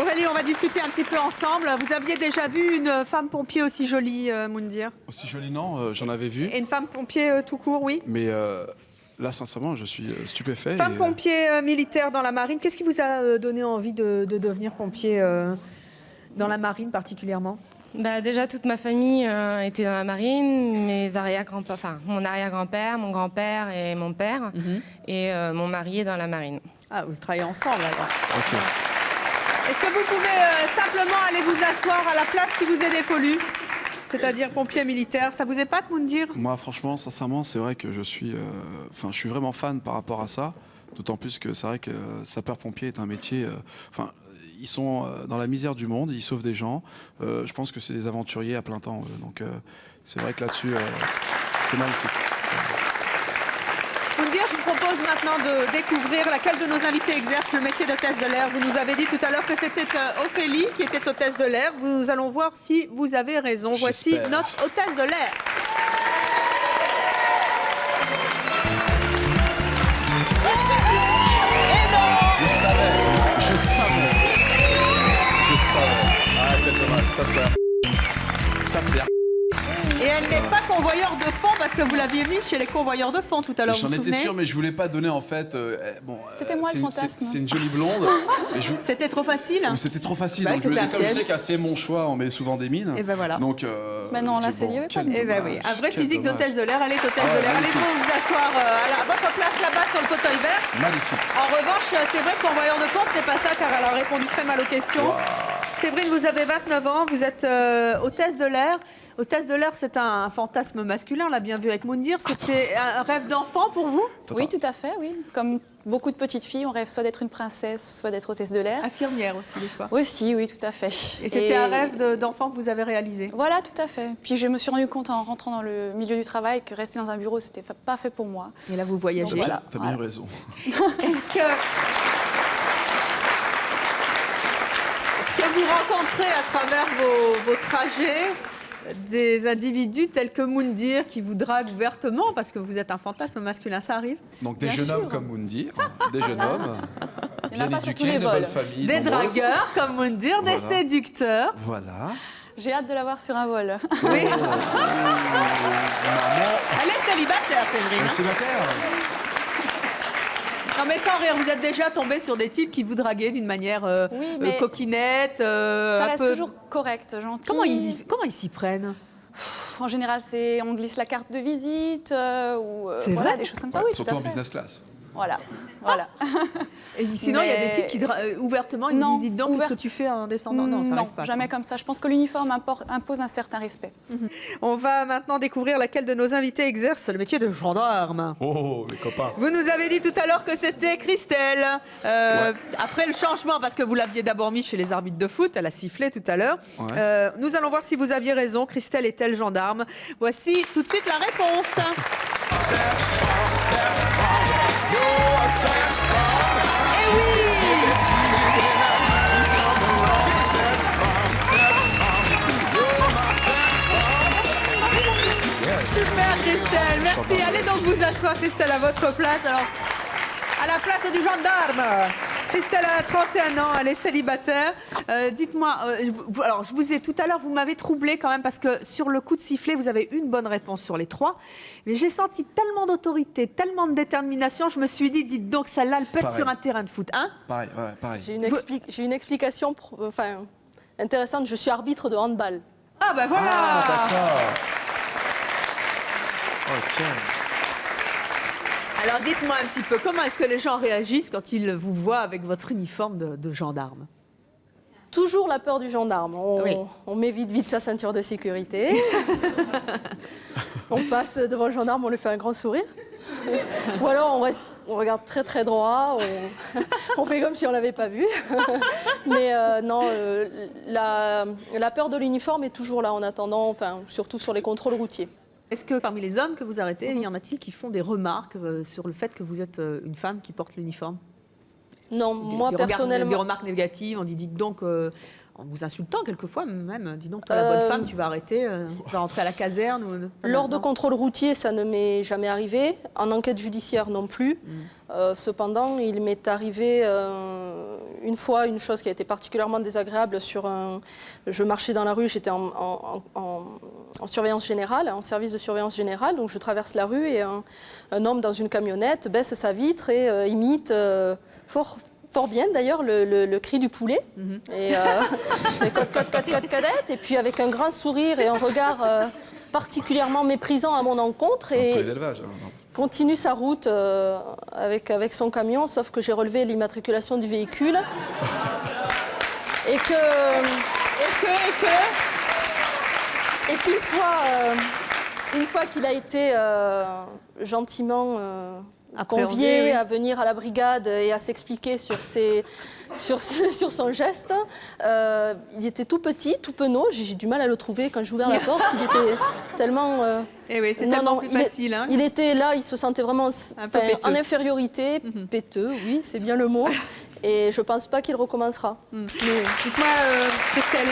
Aurélie, on va discuter un petit peu ensemble. Vous aviez déjà vu une femme pompier aussi jolie, Moundir? Aussi joli, non, j'en avais vu. Et une femme pompier tout court, oui? Mais Là, sincèrement, je suis stupéfait. Femme pompier militaire dans la marine, qu'est-ce qui vous a donné envie de devenir pompier dans la marine particulièrement? Bah, déjà, toute ma famille était dans la marine, mon arrière-grand-père, mon grand-père et mon père, et mon mari est dans la marine. Ah, vous travaillez ensemble alors. Ok. Est-ce que vous pouvez simplement aller vous asseoir à la place qui vous est dévolue? C'est-à-dire pompier militaire, ça vous épate, Moundir? Moi, franchement, sincèrement, c'est vrai que je suis vraiment fan par rapport à ça. D'autant plus que c'est vrai que sapeur-pompier est un métier... ils sont dans la misère du monde, ils sauvent des gens. Je pense que c'est des aventuriers à plein temps. Donc, c'est vrai que là-dessus, c'est magnifique. Moundir, je vous propose maintenant de découvrir laquelle de nos invités exerce le métier d'hôtesse de l'air. Vous nous avez dit tout à l'heure que c'était Ophélie qui était hôtesse de l'air. Nous allons voir si vous avez raison. Voici notre hôtesse de l'air. Je savais. Ah, ça c'est... Et elle n'est pas convoyeur de fond parce que vous l'aviez mis chez les convoyeurs de fond tout à l'heure, vous J'en vous étais souvenez? sûr, mais je voulais pas donner en fait... C'était moi le fantasme. C'est une jolie blonde. C'était trop facile? Mais c'était trop facile. Bah, Donc, comme c'était un je sais piège. que c'est mon choix, on met souvent des mines. Et ben voilà. Donc, non, là, c'est lié, pas de Eh ben oui, un vrai physique d'hôtesse de l'air, elle est hôtesse de l'air. Allez vous asseoir à votre place là-bas sur le fauteuil vert. Magnifique. En revanche, c'est vrai que convoyeur de fond, ce n'est pas ça, car elle a répondu très mal aux questions. Wow. Séverine, vous avez 29 ans, vous êtes hôtesse de l'air. Hôtesse de l'air, c'est un fantasme masculin, on l'a bien vu avec Moundir. C'était un rêve d'enfant pour vous? Oui, tout à fait, oui. Comme beaucoup de petites filles, on rêve soit d'être une princesse, soit d'être hôtesse de l'air. Infirmière aussi, des fois. Aussi, oui, tout à fait. Et c'était un rêve d'enfant que vous avez réalisé? Voilà, tout à fait. Puis je me suis rendu compte en rentrant dans le milieu du travail que rester dans un bureau, c'était pas fait pour moi. Et là, vous voyagez. Donc, voilà. T'as bien raison. Est-ce que vous rencontrez à travers vos trajets des individus tels que Moundir qui vous draguent ouvertement parce que vous êtes un fantasme masculin, ça arrive? Donc des Bien jeunes sûr. hommes comme Moundir, des jeunes hommes, Il y en a bien pas sur tous éduqués, les de vols. bonnes familles. Des nombreuses. dragueurs comme Moundir, des Voilà. séducteurs. Voilà. J'ai hâte de la voir sur un vol. Oui. Maman, Elle est célibataire, Séverine. elle est hein. célibataire. Non mais sans rire, vous êtes déjà tombé sur des types qui vous draguaient d'une manière Oui, mais coquinette, Ça un reste peu... toujours correct, gentil. Comment ils s'y prennent? En général, on glisse la carte de visite ou C'est voilà, vrai des choses comme ça. Ouais, Oui, tout surtout à en fait. business class. Voilà. Et sinon, il y a des Mais- types qui ouvertement ils Non, vous disent, dis donc, qu'est-ce ouvert- que tu fais en descendant? Non, ça n'arrive pas. ça. jamais comme ça. Je pense que l'uniforme impose un certain respect. On va maintenant découvrir laquelle de nos invités exerce le métier de gendarme. Oh, les copains. Vous nous avez dit tout à l'heure que c'était Christelle. Après le changement, parce que vous l'aviez d'abord mis chez les arbitres de foot, elle a sifflé tout à l'heure. Ouais. Nous allons voir si vous aviez raison. Christelle est-elle gendarme? Voici tout de suite la réponse. Eh oui! Super Christelle, merci. Allez donc vous asseoir Christelle à votre place. Alors, à la place du gendarme. Christelle a 31 ans, elle est célibataire. Dites-moi, alors je vous ai tout à l'heure, vous m'avez troublé quand même parce que sur le coup de sifflet, vous avez une bonne réponse sur les 3. Mais j'ai senti tellement d'autorité, tellement de détermination, je me suis dit, dites donc, celle-là, elle peut être Pareil. sur un terrain de foot, hein? Pareil, ouais, pareil. J'ai une explication intéressante. Je suis arbitre de handball. Ah ben voilà! Ah, d'accord. Ok. Alors dites-moi un petit peu, comment est-ce que les gens réagissent quand ils vous voient avec votre uniforme de gendarme? Toujours la peur du gendarme. Oui. On met vite sa ceinture de sécurité. On passe devant le gendarme, on lui fait un grand sourire. Ou alors on regarde très droit, on fait comme si on l'avait pas vu. Mais non, la peur de l'uniforme est toujours là en attendant, surtout sur les contrôles routiers. Est-ce que parmi les hommes que vous arrêtez, y en a-t-il qui font des remarques sur le fait que vous êtes une femme qui porte l'uniforme? Non, moi personnellement... Des remarques négatives, on dit dites donc, en vous insultant quelquefois même, dis donc toi la bonne femme, tu vas arrêter, tu vas rentrer à la caserne ou... Lors de Non. contrôles routiers, ça ne m'est jamais arrivé. En enquête judiciaire non plus. Cependant, il m'est arrivé une fois, une chose qui a été particulièrement désagréable je marchais dans la rue, j'étais en surveillance générale, en service de surveillance générale, donc je traverse la rue et un homme dans une camionnette baisse sa vitre et imite fort bien d'ailleurs le cri du poulet. Et les codette, et puis avec un grand sourire et un regard particulièrement méprisant à mon encontre. C'est un peu Et d'élevage. continue sa route avec son camion, sauf que j'ai relevé l'immatriculation du véhicule. Et qu'une fois qu'il a été gentiment convié à venir à la brigade et à s'expliquer sur son geste, il était tout petit, tout penaud. J'ai du mal à le trouver quand j'ai ouvert la porte. Il était tellement... Eh oui, c'est tellement plus facile. Hein. Il était là, il se sentait vraiment en infériorité, péteux, oui, c'est bien le mot. Et je ne pense pas qu'il recommencera. Mais... Dites-moi, Christelle,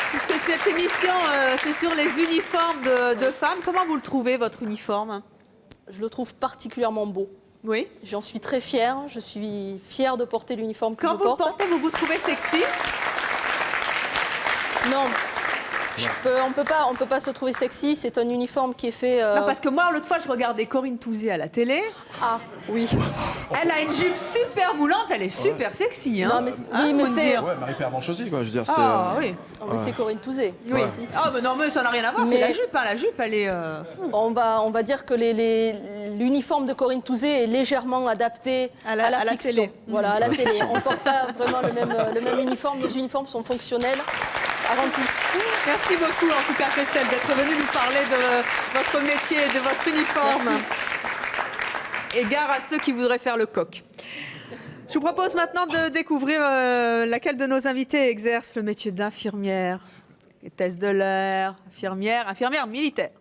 puisque cette émission, c'est sur les uniformes de femmes, comment vous le trouvez, votre uniforme? Je le trouve particulièrement beau. Oui. J'en suis très fière. Je suis fière de porter l'uniforme que je porte. Quand vous le portez, vous vous trouvez sexy? Non. On peut pas se trouver sexy. C'est un uniforme qui est fait... Non, parce que moi, l'autre fois, je regardais Corinne Touzé à la télé. Ah, oui. Elle a une jupe super moulante, elle est super sexy. Hein. Non, mais, oui, mais c'est... Ouais, Marie-Pierre Vanchozy, quoi, je veux dire. Ah, oui. Oh, mais c'est Corinne Touzé. Oui. Ah, mais non, mais ça n'a rien à voir, c'est la jupe. Hein. La jupe, elle est... On va dire que l'uniforme de Corinne Touzé est légèrement adapté à la fiction. télé. Voilà, à la télé. On ne porte pas vraiment le même uniforme. Nos uniformes sont fonctionnels avant tout. Merci beaucoup, en tout cas, Christelle, d'être venue nous parler de votre métier et de votre uniforme. Merci. Et gare à ceux qui voudraient faire le coq. Je vous propose maintenant de découvrir laquelle de nos invités exerce le métier d'infirmière. Thèse de l'air, infirmière militaire.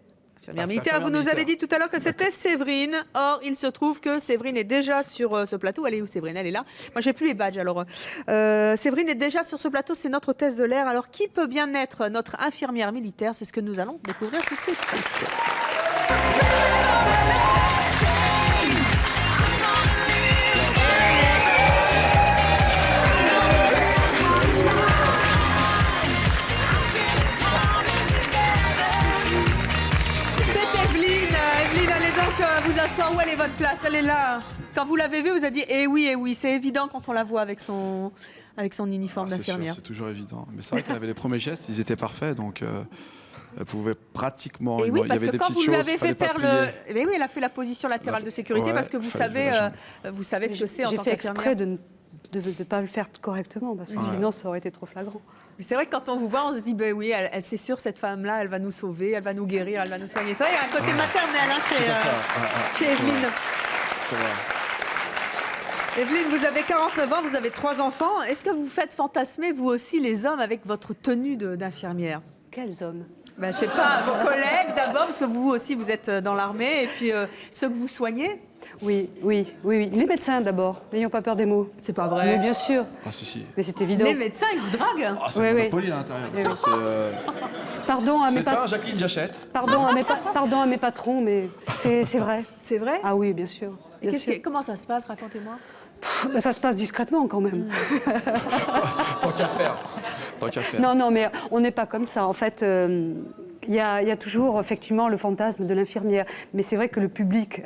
Militaire, vous nous avez dit tout à l'heure que c'était Séverine. Or, il se trouve que Séverine est déjà sur ce plateau. Elle est où, Séverine? Elle est là. Moi, j'ai plus les badges. Alors, Séverine est déjà sur ce plateau. C'est notre thèse de l'air. Alors, qui peut bien être notre infirmière militaire? C'est ce que nous allons découvrir tout de suite. Vous asseoir, où elle est votre place? Elle est là. Quand vous l'avez vue, vous avez dit eh oui, c'est évident quand on la voit avec son uniforme d'infirmière. C'est toujours évident. Mais c'est vrai qu'elle avait les premiers gestes, ils étaient parfaits, donc elle pouvait pratiquement. Et oui, il y parce avait que des quand petites vous lui choses. avez fait faire le. Eh oui, elle a fait la position latérale de sécurité ouais, parce que vous savez ce que c'est en tant J'ai fait qu'infirmière. exprès de ne pas le faire correctement parce que sinon ça aurait été trop flagrant. C'est vrai que quand on vous voit, on se dit ben oui, elle c'est sûr, cette femme-là, elle va nous sauver, elle va nous guérir, elle va nous soigner. C'est vrai, il y a un côté maternel hein, chez Evelyne. C'est vrai. Evelyne, vous avez 49 ans, vous avez 3 enfants. Est-ce que vous faites fantasmer, vous aussi, les hommes avec votre tenue d'infirmière? Quels hommes? Ben, je sais pas, vos collègues d'abord, parce que vous aussi, vous êtes dans l'armée, et puis ceux que vous soignez? Oui. Les médecins d'abord, n'ayons pas peur des mots. C'est pas vrai. Mais bien sûr. Ah, si. Mais c'est évident. Les médecins, ils vous draguent? Ah, c'est Monopoly à l'intérieur. Pardon à mes patrons. Jacqueline Jachette. Pardon à mes patrons, mais c'est vrai. C'est vrai? Ah oui, bien sûr. Et comment ça se passe? Racontez-moi. Ça se passe discrètement quand même. Tant qu'à faire. Non, mais on n'est pas comme ça. En fait, il y a toujours effectivement le fantasme de l'infirmière. Mais c'est vrai que le public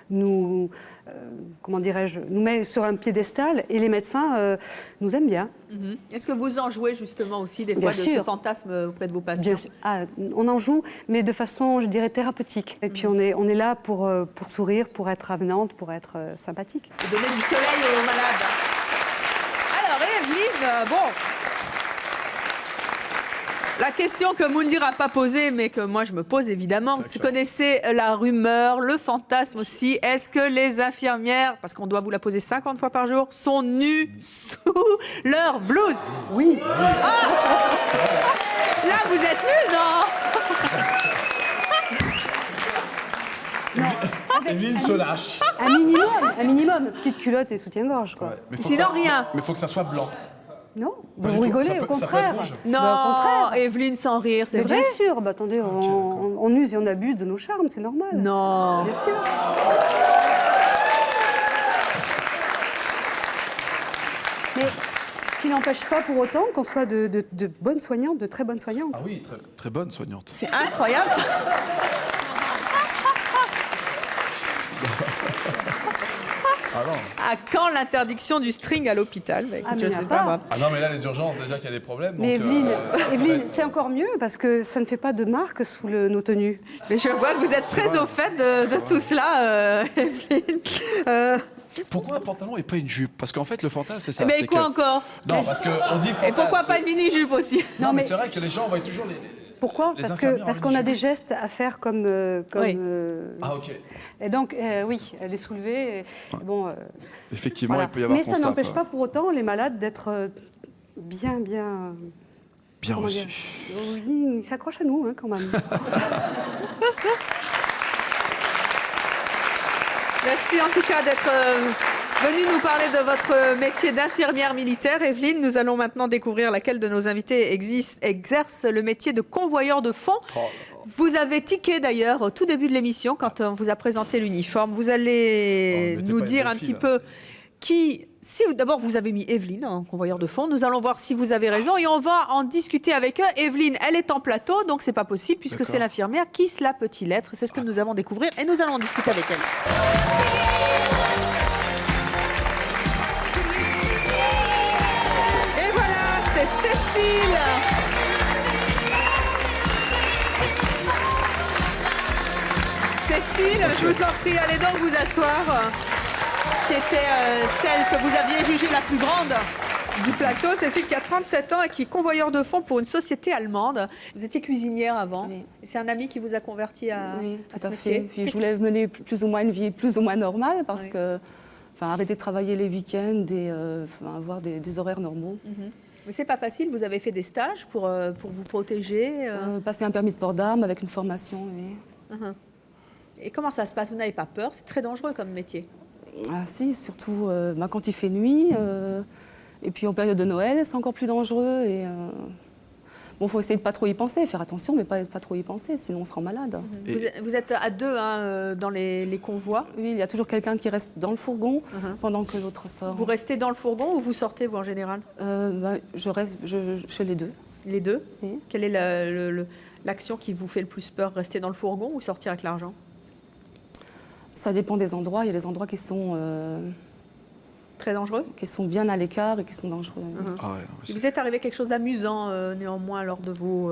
nous met sur un piédestal et les médecins nous aiment bien. Est-ce que vous en jouez justement aussi des fois de ce fantasme auprès de vos patients? On en joue, mais de façon, je dirais, thérapeutique. Et puis on est là pour sourire, pour être avenante, pour être sympathique. Et donner du soleil aux malades. Alors Evelyne, bon... La question que Moundir n'a pas posée, mais que moi je me pose évidemment, vous connaissez la rumeur, le fantasme aussi. Est-ce que les infirmières, parce qu'on doit vous la poser 50 fois par jour, sont nues sous leur blouse? Oui. Ah là, vous êtes nues, non? Evelyne se lâche. Un minimum. Petite culotte et soutien-gorge, quoi. Ouais, Sinon, rien. Mais il faut que ça soit blanc. Non, vous rigolez, au contraire. Non, au contraire. Evelyne, sans rire, c'est vrai? Bien sûr, attendez, on use et on abuse de nos charmes, c'est normal. Non. Bien sûr. qui n'empêche pas pour autant qu'on soit de bonnes soignantes, de très bonnes soignantes. Ah oui, très, très bonne soignante. C'est incroyable ça. Ah non. À quand l'interdiction du string à l'hôpital? Bah, écoute, Ah, mais je il y en a sais pas. moi. Ah non, mais là, les urgences, déjà qu'il y a des problèmes. Mais donc, Evelyne, ça va Evelyne, être- c'est encore mieux parce que ça ne fait pas de marque sous nos tenues. Mais je vois que vous êtes très au fait de tout cela, Evelyne. Pourquoi un pantalon et pas une jupe? Parce qu'en fait, le fantasme, c'est ça. Mais c'est quoi que... encore? Non, parce qu'on dit fantasme. Et pourquoi pas une mini-jupe aussi? Non, Non, mais mais- c'est vrai que les gens voient toujours les... Pourquoi? Les Parce infirmières parce en qu'on a mini-jupe. des gestes à faire comme. Oui. Ah, ok. Et donc, oui, les soulever. Bon, Effectivement, voilà. il peut y avoir Mais ça constat, n'empêche ouais. pas pour autant les malades d'être bien. Bien comment reçu. dire, oui, ils s'accrochent à nous, hein, quand même. Merci en tout cas d'être venue nous parler de votre métier d'infirmière militaire. Evelyne, nous allons maintenant découvrir laquelle de nos invités exerce le métier de convoyeur de fonds. Vous avez tiqué d'ailleurs au tout début de l'émission quand on vous a présenté l'uniforme. Vous allez mettez nous pas une dire un défi, petit là, peu qui... D'abord, vous avez mis Evelyne en convoyeur de fonds. Nous allons voir si vous avez raison et on va en discuter avec eux. Evelyne, elle est en plateau, donc c'est pas possible puisque D'accord. c'est l'infirmière. Qui cela peut-il être? C'est ce que nous allons découvrir et nous allons en discuter avec elle. Et voilà, c'est Cécile. Cécile, je vous en prie, allez donc vous asseoir. Qui était celle que vous aviez jugée la plus grande du plateau. Cécile qui a 37 ans et qui est convoyeur de fonds pour une société allemande. Vous étiez cuisinière avant. Oui. Et c'est un ami qui vous a converti à, Oui, à tout ce à métier. fait. Puis Qu'est-ce je voulais mener plus ou moins une vie plus ou moins normale parce Oui. que, enfin, arrêter de travailler les week-ends et avoir des horaires normaux. Mais c'est pas facile. Vous avez fait des stages pour vous protéger. Passer un permis de port d'armes avec une formation, oui. Et comment ça se passe? Vous n'avez pas peur? C'est très dangereux comme métier. Ah si, surtout quand il fait nuit. Et puis en période de Noël, c'est encore plus dangereux. Et bon, faut essayer de pas trop y penser, faire attention, mais pas trop y penser, sinon on se rend malade. Vous êtes à deux dans les convois. Oui, il y a toujours quelqu'un qui reste dans le fourgon pendant que l'autre sort. Vous restez dans le fourgon ou vous sortez, vous, en général? Je reste chez les deux. Les deux? Oui. Quelle est l'action qui vous fait le plus peur? Rester dans le fourgon ou sortir avec l'argent? Ça dépend des endroits. Il y a des endroits qui sont Très dangereux? bien à l'écart et qui sont dangereux. Oui. Ah ouais, non, mais Il c'est- vous est arrivé quelque chose d'amusant, néanmoins, lors de vos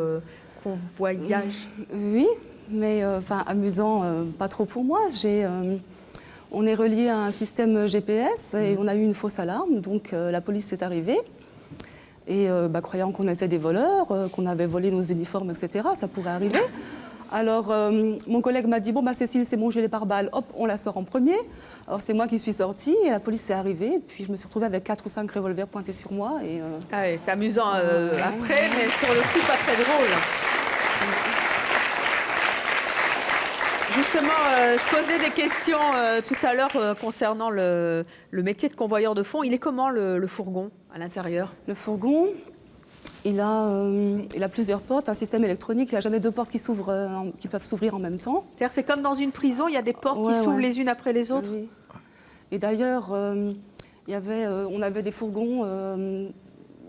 convoyages? Oui, mais amusant, pas trop pour moi. On est relié à un système GPS et on a eu une fausse alarme, donc la police est arrivée. Et croyant qu'on était des voleurs, qu'on avait volé nos uniformes, etc., ça pourrait arriver. Alors, mon collègue m'a dit, Cécile, c'est mon gilet pare-balles, hop, on la sort en premier. Alors, c'est moi qui suis sortie et la police est arrivée. Puis, je me suis retrouvée avec 4 ou 5 revolvers pointés sur moi. Et, Ah oui, c'est amusant après, mais sur le coup, pas très drôle. Justement, je posais des questions tout à l'heure concernant le métier de convoyeur de fonds. Il est comment le fourgon à l'intérieur? le fourgon, il a plusieurs portes, un système électronique. Il n'y a jamais 2 portes qui peuvent s'ouvrir en même temps. C'est-à-dire c'est comme dans une prison, il y a des portes qui Ouais, s'ouvrent ouais. les unes après les autres? Oui. Et d'ailleurs, on avait des fourgons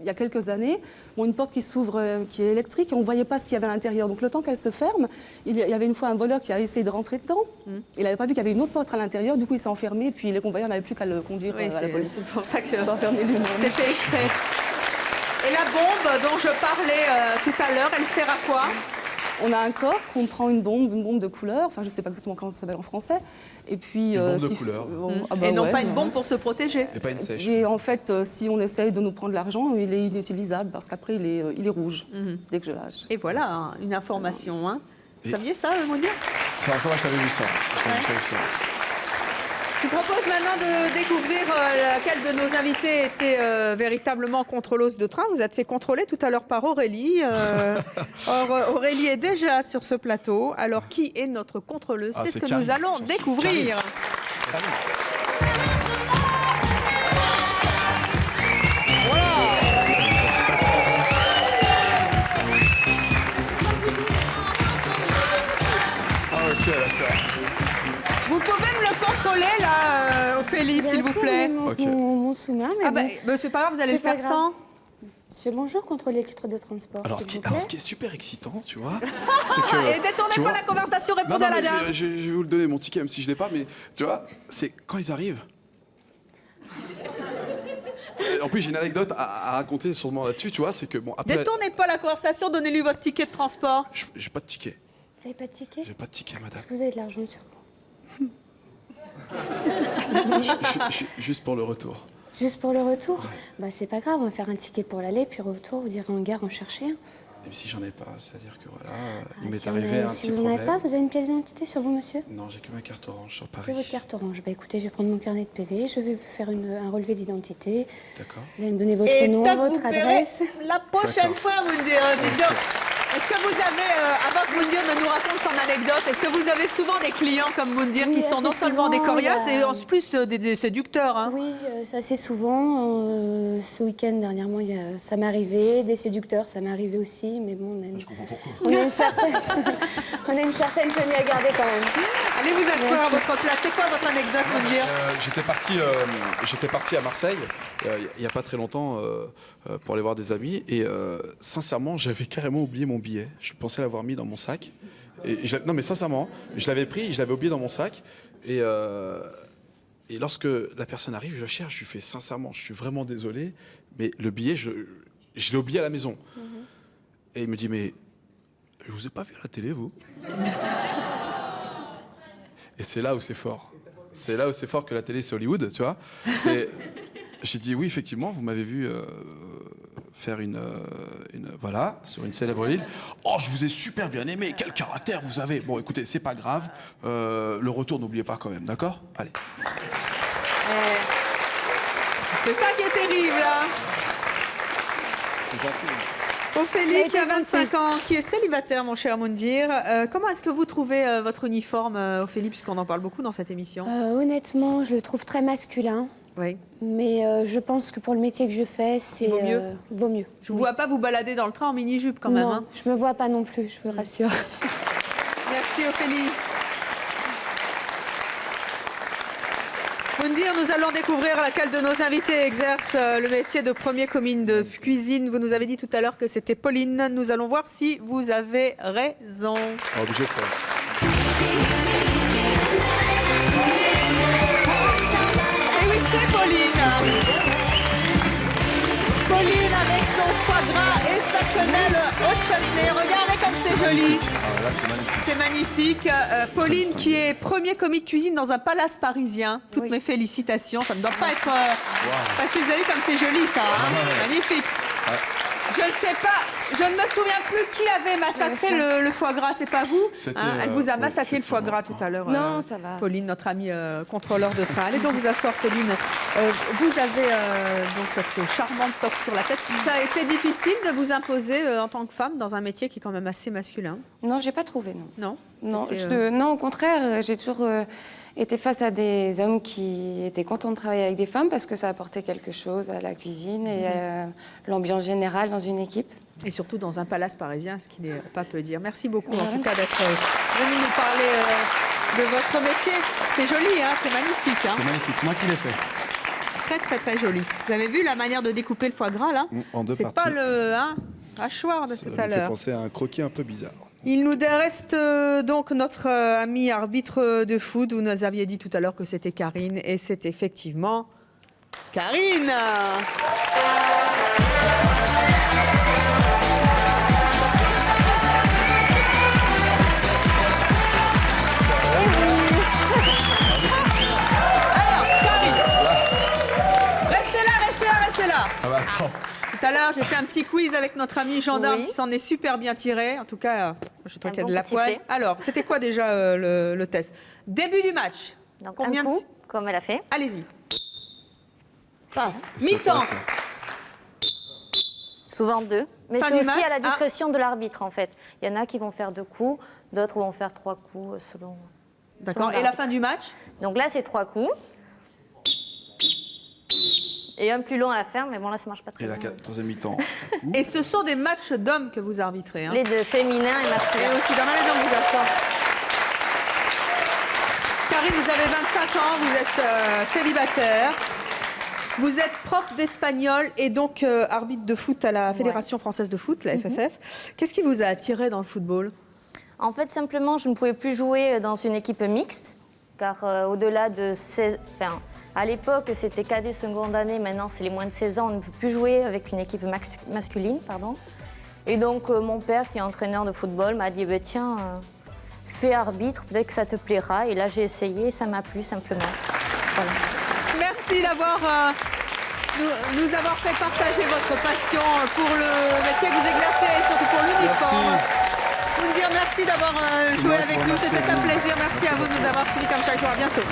il y a quelques années, une porte qui s'ouvre, qui est électrique, et on ne voyait pas ce qu'il y avait à l'intérieur. Donc le temps qu'elle se ferme, il y avait une fois un voleur qui a essayé de rentrer dedans. Il n'avait pas vu qu'il y avait une autre porte à l'intérieur, du coup il s'est enfermé, puis les convoyeurs n'avaient plus qu'à le conduire Oui, à la police. c'est pour ça que Il s'est enfermé lui-même. c'est fait exprès. Et la bombe dont je parlais tout à l'heure, elle sert à quoi? On a un coffre, on prend une bombe de couleur, enfin je ne sais pas exactement comment ça s'appelle en français. Et puis, Une bombe de couleur. Et non pas une bombe pour se protéger. Et pas une sèche. Et en fait, si on essaye de nous prendre l'argent, il est inutilisable parce qu'après il est rouge dès que je lâche. Et voilà, une information. Hein. Vous Et- saviez ça, Mounir? Ça va, je t'avais vu ça. Je t'avais vu ça. Je vous propose maintenant de découvrir laquelle de nos invités était véritablement contrôleuse de train. Vous êtes fait contrôler tout à l'heure par Aurélie. Or, Aurélie est déjà sur ce plateau. Alors, qui est notre contrôleuse? Ah, C'est ce c'est que Karine. nous allons découvrir. Ah, ok, d'accord. Vous pouvez me le contrôler, là, Ophélie, s'il vous plaît? Ok. Mon souvenir, mais Ah bah, c'est pas grave, vous allez C'est le faire pas grave. sans. Monsieur, bonjour, contrôle les titres de transport. Alors, s'il ce vous qui plaît. est super excitant, tu vois, c'est que... Et détournez tu pas vois- la conversation, Non, répondez non, à la mais dame. je vais vous le donner, mon ticket, même si je l'ai pas, mais tu vois, c'est quand ils arrivent. En plus, j'ai une anecdote à raconter sûrement là-dessus, tu vois, c'est que bon, après... Détournez pas la conversation, donnez-lui votre ticket de transport. J'ai pas de ticket. Vous n'avez pas de ticket? J'ai pas de ticket, madame. Est-ce que vous avez de l'argent sur vous? Juste pour le retour. Juste pour le retour? Bah, c'est pas grave, on va faire un ticket pour l'aller, puis retour, vous irez en gare en chercher un. Même si j'en ai pas, c'est-à-dire que voilà, il Ah, m'est si arrivé un si petit vous n'en avez problème. pas, vous avez une pièce d'identité sur vous, monsieur? Non, j'ai que ma carte orange sur Que Paris. votre carte orange. Bah écoutez, je vais prendre mon carnet de PV, je vais vous faire un relevé d'identité. D'accord. Vous allez me donner votre Et nom, peut-être votre vous verrez adresse. la prochaine fois, Moundir. Dites donc, est-ce que vous avez, avant que Moundir ne nous raconte son anecdote, est-ce que vous avez souvent des clients comme Moundir Oui, qui sont assez non seulement des souvent, coriaces il y a- et en plus des séducteurs, hein? Oui, ça c'est souvent. Ce week-end, dernièrement, ça m'est arrivé. Des séducteurs, ça m'est arrivé aussi. Mais bon, on a une certaine, on a une certaine tenue à garder quand même. Allez vous asseoir à Merci. votre place. C'est quoi votre anecdote, Moundir? J'étais parti à Marseille il n'y a pas très longtemps pour aller voir des amis et sincèrement j'avais carrément oublié mon billet. Je pensais l'avoir mis dans mon sac. Non mais sincèrement, je l'avais pris, je l'avais oublié dans mon sac et lorsque la personne arrive, je le cherche, je lui fais sincèrement, je suis vraiment désolé, mais le billet je l'ai oublié à la maison. Et il me dit mais je vous ai pas vu à la télé vous. Et c'est là où c'est fort. C'est là où c'est fort que la télé, c'est Hollywood, tu vois. J'ai dit oui, effectivement, vous m'avez vu faire voilà, sur une célèbre île. Oh, je vous ai super bien aimé, quel caractère vous avez. Bon, écoutez, c'est pas grave. Le retour, n'oubliez pas quand même, d'accord? Allez. C'est ça qui est terrible, là. Ophélie, qui a 25 ans, qui est célibataire, mon cher Moundir. Comment est-ce que vous trouvez votre uniforme, Ophélie, puisqu'on en parle beaucoup dans cette émission? Honnêtement, je le trouve très masculin. Oui. Mais je pense que pour le métier que je fais, c'est Vaut mieux. vaut mieux. Je ne vous vois pas vous balader dans le train en mini-jupe quand même. Non, Hein. je me vois pas non plus, je vous rassure. Merci Ophélie. Moundir, nous allons découvrir laquelle de nos invités exerce le métier de premier commis de cuisine. Vous nous avez dit tout à l'heure que c'était Pauline. Nous allons voir si vous avez raison. Obligé, c'est vrai. Et oui, c'est Pauline. Pauline avec son foie gras et sa quenelle au chutney. Regardez comme c'est joli. Ah, là, c'est magnifique. C'est magnifique. Pauline qui est premier commis de cuisine dans un palace parisien. Toutes mes félicitations. Ça ne doit pas être facile. Vous avez vu comme c'est joli ça. Hein. Magnifique. Je ne sais pas, je ne me souviens plus qui avait massacré le foie gras, c'est pas vous? Hein, elle vous a massacré le foie gras tout à l'heure. Non, ça va. Pauline, notre amie contrôleur de train. Allez donc vous asseoir, Pauline. Vous avez donc cette charmante toque sur la tête. Ça a été difficile de vous imposer en tant que femme dans un métier qui est quand même assez masculin? Non, j'ai pas trouvé, non. Non? Non, C'était, non, au contraire, j'ai toujours été face à des hommes qui étaient contents de travailler avec des femmes parce que ça apportait quelque chose à la cuisine et à l'ambiance générale dans une équipe. Et surtout dans un palace parisien, ce qui n'est pas peu dire. Merci beaucoup en tout cas d'être venu nous parler de votre métier. C'est joli, hein, c'est magnifique. Hein. C'est magnifique, c'est moi qui l'ai fait. Très très très joli. Vous avez vu la manière de découper le foie gras là? En deux C'est parties. pas le hachoir de tout à Ça me fait l'heure. penser à un croquis un peu bizarre. Il nous reste donc notre ami arbitre de foot. Vous nous aviez dit tout à l'heure que c'était Karine et c'est effectivement Karine. Restez là. Ah bah attends. Tout à l'heure, j'ai fait un petit quiz avec notre ami gendarme qui s'en est super bien tiré. En tout cas, je trouve qu'il y a de la poêle. Alors, c'était quoi déjà le test? Début du match. Donc Combien un coup, comme elle a fait. Allez-y. Paf. Mi-temps. Souvent 2. Mais Fin c'est du aussi match. à la discrétion de l'arbitre, en fait. Il y en a qui vont faire 2 coups, d'autres vont faire 3 coups selon... D'accord. selon Et la l'arbitre. fin du match? Donc là, c'est 3 coups. Et un plus long à la ferme, mais bon, là, ça marche pas très Et la bien. troisième mi-temps. Et ce sont des matchs d'hommes que vous arbitrez. Hein. Les deux, féminins et masculins. Et aussi dans la maison, vous asseoir. Karine, vous avez 25 ans, vous êtes célibataire. Vous êtes prof d'espagnol et donc arbitre de foot à la Fédération française de foot, la FFF. Qu'est-ce qui vous a attiré dans le football? En fait, simplement, je ne pouvais plus jouer dans une équipe mixte, car au-delà de 16... Enfin, à l'époque, c'était cadet seconde année, maintenant c'est les moins de 16 ans, on ne peut plus jouer avec une équipe masculine, pardon. Et donc, mon père, qui est entraîneur de football, m'a dit, tiens, fais arbitre, peut-être que ça te plaira. Et là, j'ai essayé et ça m'a plu, simplement. Voilà. Merci d'avoir nous avoir fait partager votre passion pour le métier que vous exercez et surtout pour l'uniforme. Vous nous dire merci d'avoir joué avec nous, c'était un plaisir. Merci à vous de nous avoir suivis comme chaque jour. À bientôt.